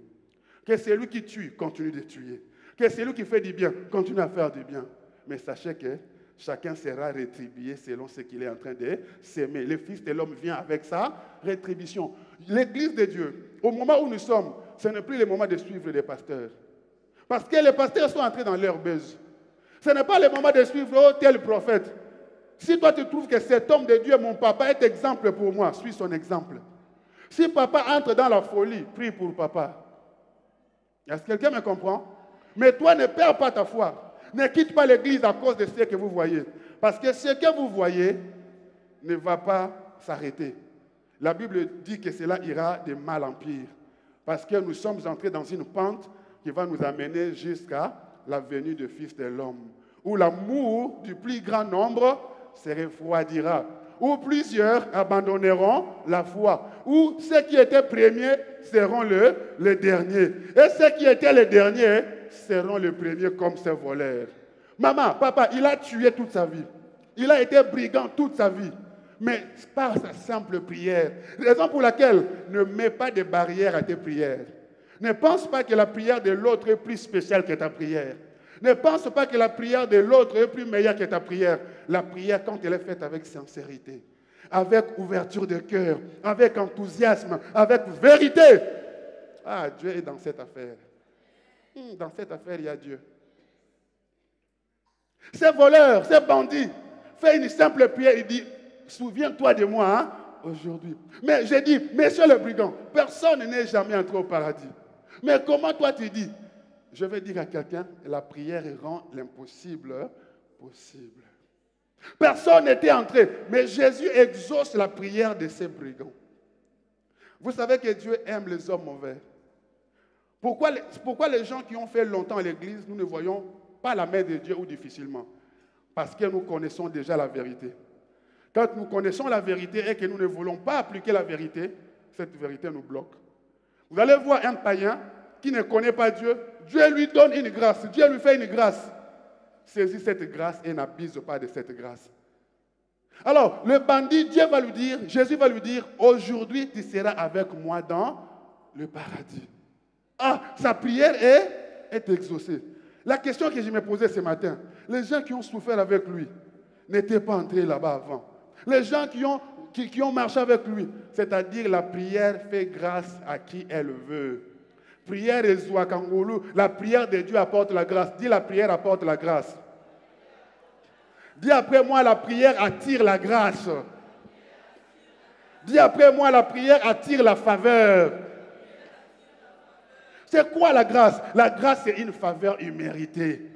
Que celui qui tue continue de tuer. Que celui qui fait du bien continue à faire du bien. Mais sachez que chacun sera rétribué selon ce qu'il est en train de s'aimer. Le Fils de l'homme vient avec sa rétribution. L'église de Dieu, au moment où nous sommes, ce n'est plus le moment de suivre les pasteurs. Parce que les pasteurs sont entrés dans leur buzz. Ce n'est pas le moment de suivre tel prophète. Si toi tu trouves que cet homme de Dieu, mon papa, est exemple pour moi, suis son exemple. Si papa entre dans la folie, prie pour papa. Est-ce que quelqu'un me comprend? Mais toi ne perds pas ta foi. Ne quitte pas l'église à cause de ce que vous voyez. Parce que ce que vous voyez ne va pas s'arrêter. La Bible dit que cela ira de mal en pire. Parce que nous sommes entrés dans une pente qui va nous amener jusqu'à la venue du Fils de l'homme. Où l'amour du plus grand nombre se refroidira. Où plusieurs abandonneront la foi. Où ceux qui étaient premiers seront les derniers. Et ceux qui étaient les derniers seront les premiers comme ces voleurs. Maman, papa, il a tué toute sa vie. Il a été brigand toute sa vie. Mais par sa simple prière. Raison pour laquelle ne mets pas de barrières à tes prières. Ne pense pas que la prière de l'autre est plus spéciale que ta prière. Ne pense pas que la prière de l'autre est plus meilleure que ta prière. La prière, quand elle est faite avec sincérité, avec ouverture de cœur, avec enthousiasme, avec vérité. Ah, Dieu est dans cette affaire. Dans cette affaire, il y a Dieu. Ces voleurs, ces bandits, fait une simple prière, il dit, souviens-toi de moi aujourd'hui. Mais j'ai dit, messieurs les brigands, personne n'est jamais entré au paradis. Mais comment toi tu dis? Je vais dire à quelqu'un, la prière rend l'impossible possible. Personne n'était entré, mais Jésus exauce la prière de ces brigands. Vous savez que Dieu aime les hommes mauvais. Pourquoi les gens qui ont fait longtemps à l'église, nous ne voyons pas la main de Dieu ou difficilement? Parce que nous connaissons déjà la vérité. Quand nous connaissons la vérité et que nous ne voulons pas appliquer la vérité, cette vérité nous bloque. Vous allez voir un païen qui ne connaît pas Dieu, Dieu lui donne une grâce, Dieu lui fait une grâce. Saisis cette grâce et n'abuse pas de cette grâce. Alors, le bandit, Jésus va lui dire, aujourd'hui tu seras avec moi dans le paradis. Ah, sa prière est exaucée. La question que je me posais ce matin, les gens qui ont souffert avec lui n'étaient pas entrés là-bas avant. Les gens qui ont marché avec lui, c'est-à-dire la prière fait grâce à qui elle veut. Prière et Zouakangulu, la prière de Dieu apporte la grâce. Dis la prière apporte la grâce. Dis après moi, la prière attire la grâce. Dis après moi, la prière attire la faveur. C'est quoi la grâce? La grâce, c'est une faveur imméritée.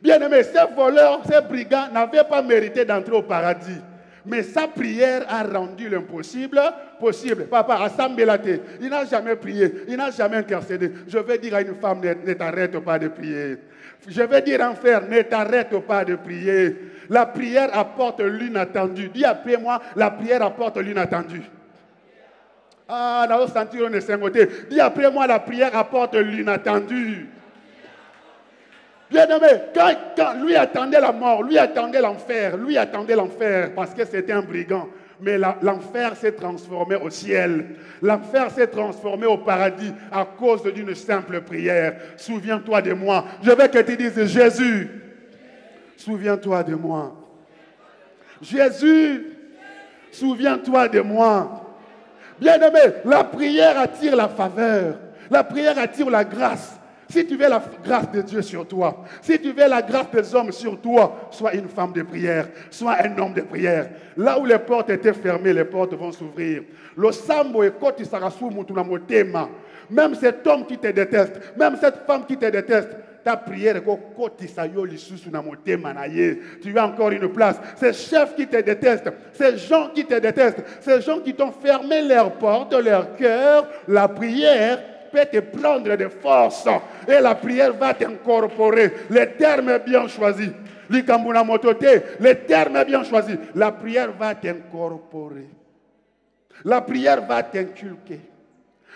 Bien aimé, ces voleurs, ces brigands n'avaient pas mérité d'entrer au paradis. Mais sa prière a rendu l'impossible possible. Papa, assemble la tête. Il n'a jamais prié, il n'a jamais intercédé. Je vais dire à une femme, ne t'arrête pas de prier. Je vais dire à un frère, ne t'arrête pas de prier. La prière apporte l'inattendu. Dis après moi, la prière apporte l'inattendu. Ah, on a senti on est côté. Dis après moi, la prière apporte l'inattendu. Bien aimé, quand lui attendait la mort, lui attendait l'enfer parce que c'était un brigand. Mais l'enfer s'est transformé au ciel. L'enfer s'est transformé au paradis à cause d'une simple prière. Souviens-toi de moi. Je veux que tu dises, Jésus, souviens-toi de moi. Jésus, souviens-toi de moi. Bien aimé, la prière attire la faveur. La prière attire la grâce. Si tu veux la grâce de Dieu sur toi, si tu veux la grâce des hommes sur toi, sois une femme de prière, sois un homme de prière. Là où les portes étaient fermées, les portes vont s'ouvrir. Le sambo et koti sarasu mutuna motema. Même cet homme qui te déteste, même cette femme qui te déteste, ta prière est koti sayo lisusu na motema na ye. Tu as encore une place. Ces chefs qui te détestent, ces gens qui te détestent, ces gens qui t'ont fermé leurs portes, leur cœur, la prière peut te prendre de force et la prière va t'incorporer. Le terme est bien choisi. Le terme est bien choisi. La prière va t'incorporer. La prière va t'inculquer.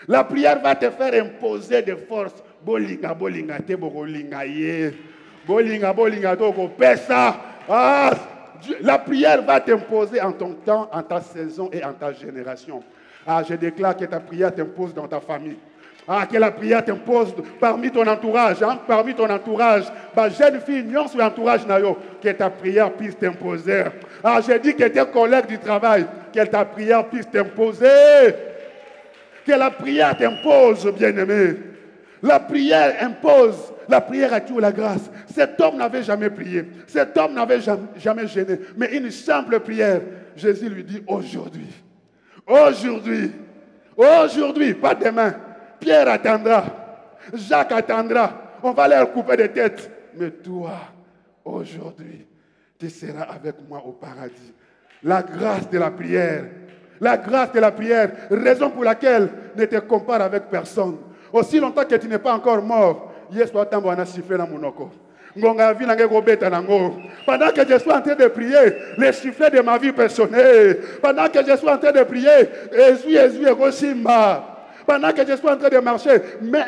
La prière va te faire imposer de force. Bolinga, bolinga, te bolinga ye. Bolinga, bolinga, toko pesa. Ah, la prière va t'imposer en ton temps, en ta saison et en ta génération. Ah, je déclare que ta prière t'impose dans ta famille. Ah, que la prière t'impose parmi ton entourage, parmi ton entourage. Bah, jeune fille, non sur l'entourage, que ta prière puisse t'imposer. Ah, j'ai dit que tes collègues du travail, que ta prière puisse t'imposer. Que la prière t'impose, bien-aimé. La prière impose. La prière attire la grâce. Cet homme n'avait jamais prié. Cet homme n'avait jamais gêné. Mais une simple prière, Jésus lui dit aujourd'hui. Aujourd'hui. Aujourd'hui, pas demain. Pierre attendra, Jacques attendra, on va leur couper des têtes. Mais toi, aujourd'hui, tu seras avec moi au paradis. La grâce de la prière, raison pour laquelle ne te compare avec personne. Aussi longtemps que tu n'es pas encore mort, pendant que je suis en train de prier, les sifflets de ma vie personnelle, pendant que je suis en train de prier, pendant que je suis en train de marcher, mets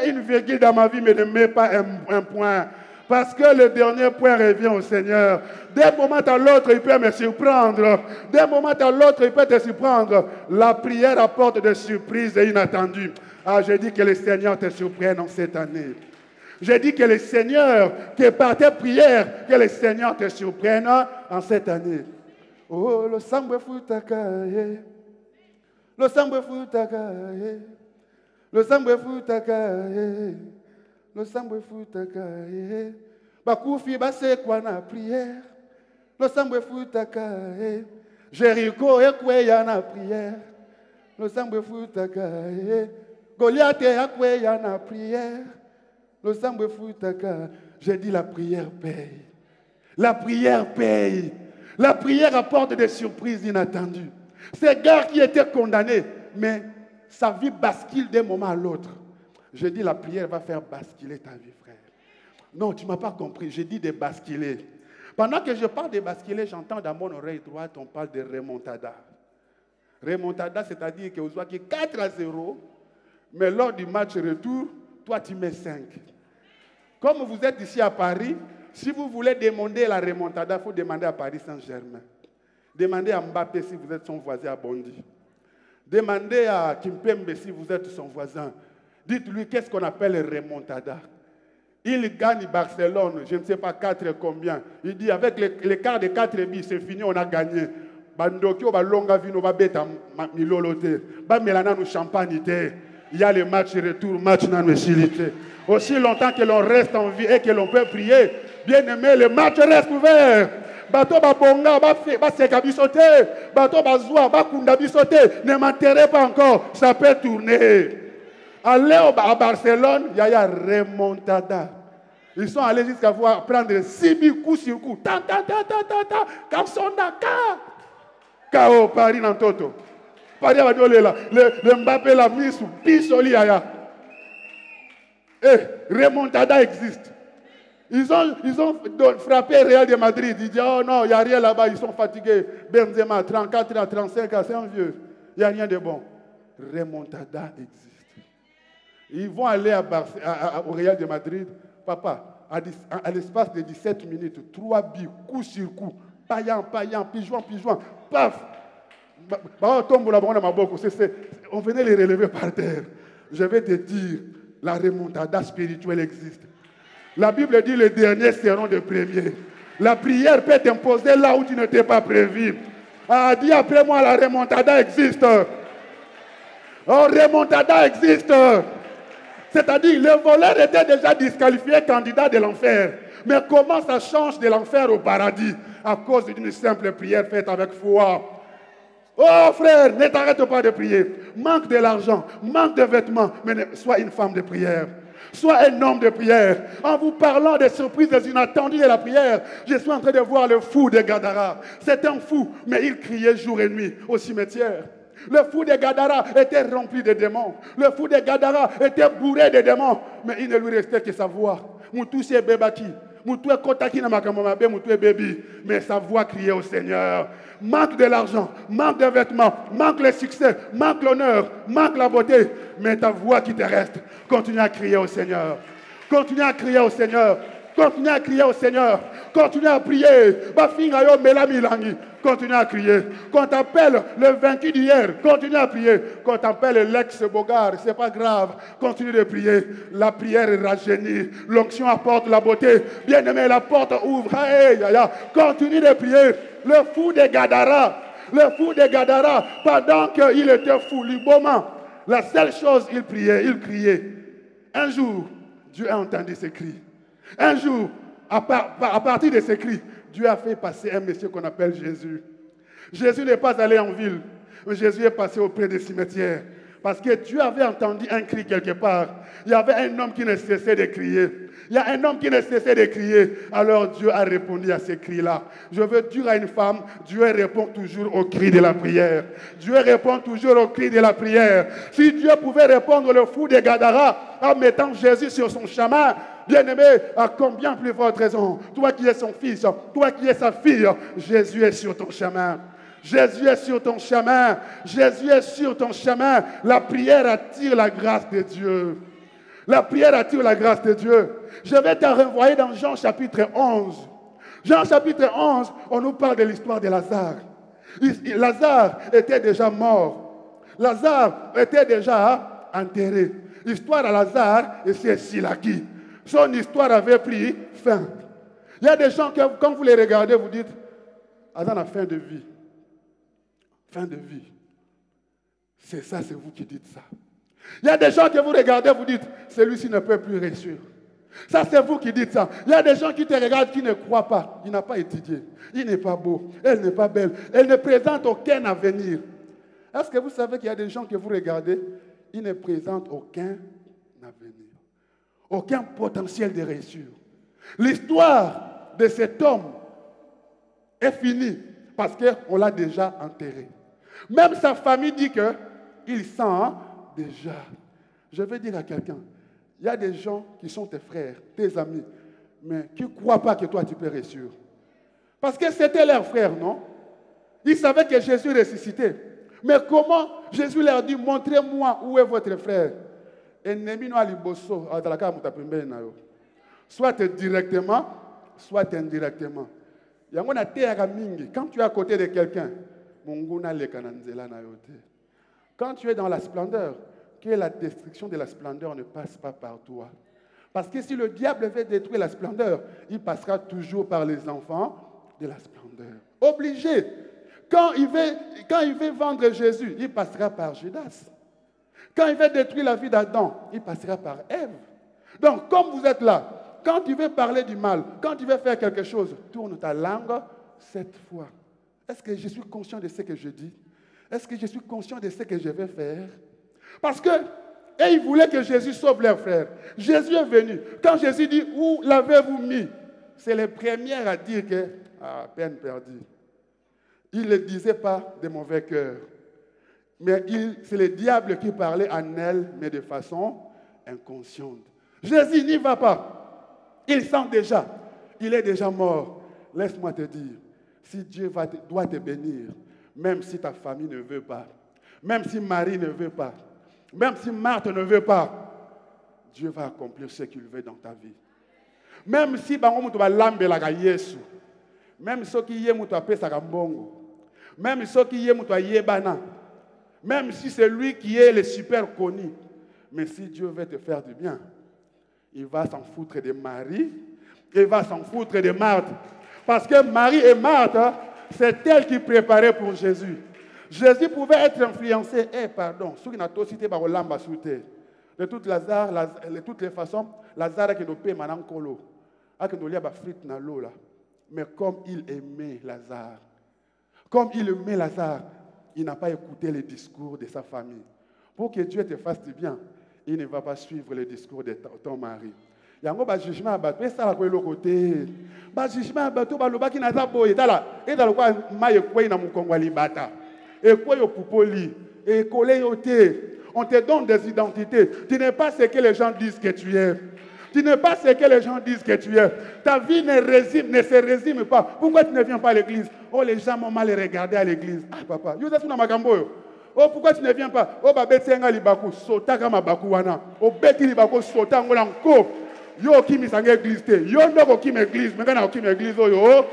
une virgule dans ma vie, mais ne mets pas un point. Parce que le dernier point revient au Seigneur. D'un moment à l'autre, il peut me surprendre. D'un moment à l'autre, il peut te surprendre. La prière apporte des surprises inattendues. Ah, je dis que le Seigneur te surprenne en cette année. Je dis que le Seigneur, que par tes prières, que le Seigneur te surprenne en cette année. Oh, le sambwe futakaye. Le sambwe futakaye. Le sambwe futakaye. Le sambwe futakaye. Bakufi base kwa na prière. Le sambwe futakaye. Jéricho ekweya na prière. Le sambwe futakaye. Goliath ekweya na prière. Le sambwe futakaye. J'ai dit la prière paye. La prière paye. La prière apporte des surprises inattendues. Ces gars qui étaient condamnés, mais sa vie bascule d'un moment à l'autre. Je dis la prière va faire basculer ta vie, frère. Non, tu ne m'as pas compris. Je dis de basculer. Pendant que je parle de basculer, j'entends dans mon oreille droite, on parle de remontada. Remontada, c'est-à-dire que vous avez 4-0, mais lors du match retour, toi tu mets 5. Comme vous êtes ici à Paris, si vous voulez demander la remontada, il faut demander à Paris Saint-Germain. Demandez à Mbappé si vous êtes son voisin à Bondy. Demandez à Kimpembe si vous êtes son voisin. Dites-lui qu'est-ce qu'on appelle remontada. Il gagne Barcelone, je ne sais pas 4 combien. Il dit avec l'écart de 4 buts, c'est fini, on a gagné. Bandokio ba longa vino ba beta milolote. Ba melana no champagne te. Il y a le match retour, match nan facilité. Aussi longtemps que l'on reste en vie et que l'on peut prier, bien aimé, le match reste ouvert. Bato ba bonga, ba seka bisote, bato ba zoua, ba kunda bisote, ne m'enterrez pas encore, ça peut tourner. Allez à Barcelone, il y a remontada. Ils sont allés jusqu'à voir prendre 6 000 coups sur coup. Comme son Dakar. K.O. Paris Nantoto. Paris va dire le Mbappé la mise sous Pisoli Aya. Remontada existe. Ils ont frappé Real de Madrid. Ils disent, oh non, il n'y a rien là-bas, ils sont fatigués. Benzema, 34 ans, 35 ans, c'est un vieux. Il n'y a rien de bon. Remontada existe. Ils vont aller au Real de Madrid. Papa, à l'espace de 17 minutes, 3 buts, coup sur coup, paillant, pigeon, paf. On venait les relever par terre. Je vais te dire, la remontada spirituelle existe. La Bible dit les derniers seront les premiers. La prière peut t'imposer là où tu n'étais pas prévu. Dis après moi, la remontada existe. Oh, remontada existe. C'est-à-dire, le voleur était déjà disqualifié candidat de l'enfer. Mais comment ça change de l'enfer au paradis? À cause d'une simple prière faite avec foi. Oh frère, ne t'arrête pas de prier. Manque de l'argent, manque de vêtements, mais sois une femme de prière. Sois un homme de prière. En vous parlant des surprises inattendues de la prière, je suis en train de voir le fou de Gadara. C'est un fou, mais il criait jour et nuit au cimetière. Le fou de Gadara était rempli de démons. Le fou de Gadara était bourré de démons, mais il ne lui restait que sa voix. Moutou c'est bébaki. Moutou est kotaki na makamamabe, moutou est baby. Mais sa voix criait au Seigneur. Manque de l'argent, manque de vêtements, manque le succès, manque l'honneur, manque la beauté. Mais ta voix qui te reste, continue à crier au Seigneur. Continue à crier au Seigneur. Continue à crier au Seigneur. Continue à prier. Continue à crier. Quand t'appelle le vaincu d'hier, continue à prier. Quand t'appelle l'ex-bogard, c'est pas grave. Continue de prier. La prière rajeunit. L'onction apporte la beauté. Bien-aimé, la porte ouvre. Continue de prier. Le fou de Gadara, pendant qu'il était fou, librement, la seule chose, il criait. Un jour, Dieu a entendu ses cris. Un jour, à partir de ces cris, Dieu a fait passer un monsieur qu'on appelle Jésus. Jésus n'est pas allé en ville, mais Jésus est passé auprès des cimetières. Parce que Dieu avait entendu un cri quelque part. Il y avait un homme qui ne cessait de crier. Il y a un homme qui ne cessait de crier. Alors Dieu a répondu à ces cris-là. Je veux dire à une femme, Dieu répond toujours au cri de la prière. Dieu répond toujours au cri de la prière. Si Dieu pouvait répondre le fou de Gadara en mettant Jésus sur son chemin, bien-aimé, à combien plus forte raison? Toi qui es son fils, toi qui es sa fille, Jésus est sur ton chemin. Jésus est sur ton chemin. Jésus est sur ton chemin. La prière attire la grâce de Dieu. La prière attire la grâce de Dieu. Je vais te renvoyer dans Jean chapitre 11. Jean chapitre 11, on nous parle de l'histoire de Lazare. Lazare était déjà mort. Lazare était déjà enterré. L'histoire de Lazare, et c'est Silaki. Son histoire avait pris fin. Il y a des gens que, quand vous les regardez, vous dites, Adam a fin de vie. Fin de vie. C'est ça, c'est vous qui dites ça. Il y a des gens que vous regardez, vous dites, celui-ci ne peut plus réussir. Ça, c'est vous qui dites ça. Il y a des gens qui te regardent, qui ne croient pas. Il n'a pas étudié. Il n'est pas beau. Elle n'est pas belle. Elle ne présente aucun avenir. Est-ce que vous savez qu'il y a des gens que vous regardez, ils ne présentent aucun avenir. Aucun potentiel de réussir. L'histoire de cet homme est finie parce qu'on l'a déjà enterré. Même sa famille dit qu'il sent déjà. Je vais dire à quelqu'un, il y a des gens qui sont tes frères, tes amis, mais qui ne croient pas que toi tu peux réussir. Parce que c'était leur frère, non? Ils savaient que Jésus ressuscitait. Mais comment Jésus leur dit, montrez-moi où est votre frère. Soit directement, soit indirectement. Quand tu es à côté de quelqu'un, quand tu es dans la splendeur, que la destruction de la splendeur ne passe pas par toi. Parce que si le diable veut détruire la splendeur, il passera toujours par les enfants de la splendeur. Obligé. Quand il veut vendre Jésus, il passera par Judas. Quand il veut détruire la vie d'Adam, il passera par Ève. Donc, comme vous êtes là, quand tu veux parler du mal, quand tu veux faire quelque chose, tourne ta langue 7 fois. Est-ce que je suis conscient de ce que je dis? Est-ce que je suis conscient de ce que je vais faire? Parce que, et ils voulaient que Jésus sauve leurs frères. Jésus est venu. Quand Jésus dit, où l'avez-vous mis? C'est les premières à dire que, peine perdue. Il ne le disait pas de mauvais cœur. Mais c'est le diable qui parlait en elle, mais de façon inconsciente. Jésus n'y va pas. Il sent déjà. Il est déjà mort. Laisse-moi te dire, si Dieu doit te bénir, même si ta famille ne veut pas, même si Marie ne veut pas, même si Marthe ne veut pas, Dieu va accomplir ce qu'il veut dans ta vie. Même si bango va lambela Yesu, même ceux qui y mutu apesa mbongo, même ceux qui y mutu yebana, même si c'est lui qui est le super connu, mais si Dieu veut te faire du bien, il va s'en foutre de Marie, il va s'en foutre de Marthe. Parce que Marie et Marthe, c'est elle qui préparait pour Jésus. Jésus pouvait être influencé. Pardon, ceux qui n'ont pas cité par l'amba sous terre. De toutes les façons, Lazare qui nous paie maintenant colo. A que nous lions frites dans l'eau là. Mais comme il aimait Lazare, il n'a pas écouté les discours de sa famille. Pour que Dieu te fasse du bien, il ne va pas suivre les discours de ton mari. Il y a un jugement à battre. Mais ça, là, le côté. Le jugement à battre, le qui n'a pas boy. Et dans le quoi, maille quoi, il n'a mon congolais bata. Et quoi, il poupoli. Et collé au thé. On te donne des identités. Tu n'es pas ce que les gens disent que tu es. Tu n'es pas ce que les gens disent que tu es. Ta vie ne se résume pas. Pourquoi tu ne viens pas à l'église? Oh, les gens m'ont mal regardé à l'église. Ah, papa, yo ça ma gambo. Oh, pourquoi tu ne viens pas? Oh, babé tsenga libaku, sota kama bakuwana. Oh, beti libaku, sota ngola nko. Yo qui m'isanga église te. Yo ndoko qui m'église. Mais quand qui m'église yo.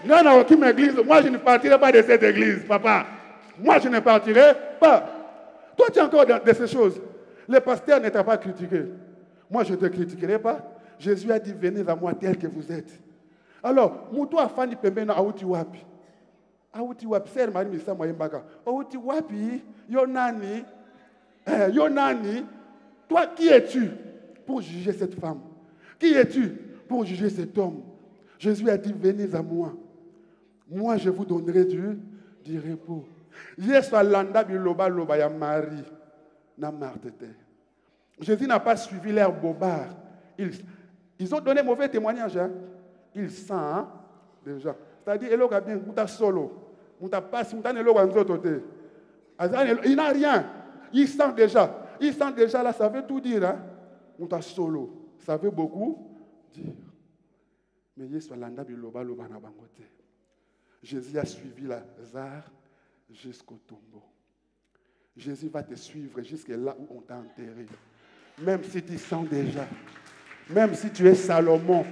Non, qui m'église. Moi, je ne partirai pas de cette église, papa. Moi, je ne partirai pas. Toi, tu es encore dans ces choses. Le pasteur ne t'a pas critiqué. Moi, je ne te critiquerai pas. Jésus a dit, venez à moi tel que vous êtes. Alors, moutou a fani pembena auti wapi. Auti wapi, ser mari misa moyen baka. Auti wapi, yo nani. Toi, qui es-tu pour juger cette femme? Qui es-tu pour juger cet homme? Jésus a dit, venez à moi. Moi, je vous donnerai du repos. Yesu alanda biloba loba ya Marie na Marthe. Jésus n'a pas suivi l'air bobard. Ils ont donné mauvais témoignage. Hein? Ils sentent déjà. C'est-à-dire, il a bien solo. Il n'a rien. Il sent déjà. Il sent déjà là, ça veut tout dire. Hein? Solo. Ça veut beaucoup dire. Mais Jésus a suivi Lazare jusqu'au tombeau. Jésus va te suivre jusqu'à là où on t'a enterré. Même si tu sens déjà, même si tu es Salomon,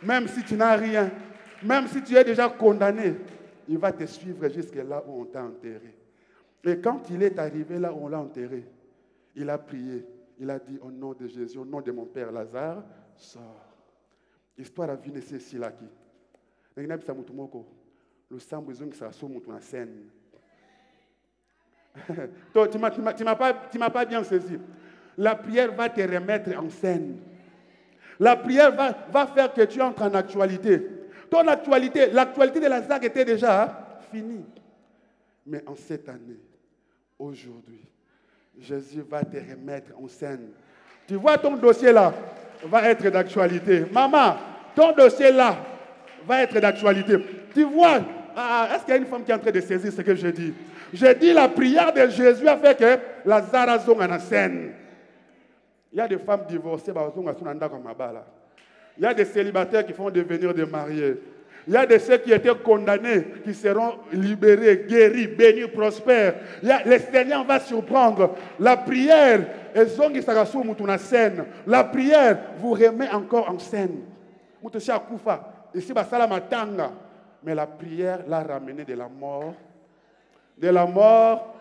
même si tu n'as rien, même si tu es déjà condamné, il va te suivre jusqu'à là où on t'a enterré. Et quand il est arrivé là où on l'a enterré, il a prié, il a dit au nom de Jésus, au nom de mon père Lazare, sors. Histoire à venir ici là qui. Le sang besoin que ça soit mon scène. Tu m'as pas bien saisi. La prière va te remettre en scène. La prière va faire que tu entres en actualité. Ton actualité, l'actualité de Lazare était déjà finie. Mais en cette année, aujourd'hui, Jésus va te remettre en scène. Tu vois, ton dossier là va être d'actualité. Maman, ton dossier là va être d'actualité. Tu vois, est-ce qu'il y a une femme qui est en train de saisir ce que je dis? Je dis la prière de Jésus a fait que Lazare zonga en scène. Il y a des femmes divorcées, il y a des célibataires qui vont devenir des mariés. Il y a de ceux qui étaient condamnés, qui seront libérés, guéris, bénis, prospères. Le Seigneur va surprendre. La prière, la prière vous remet encore en scène. Ici, mais la prière l'a ramené de la mort. De la mort.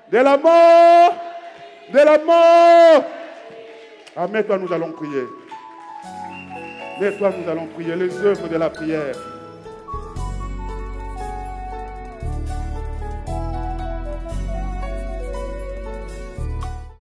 De la mort. De la mort. Amen, toi nous allons prier. Mais toi nous allons prier les œuvres de la prière.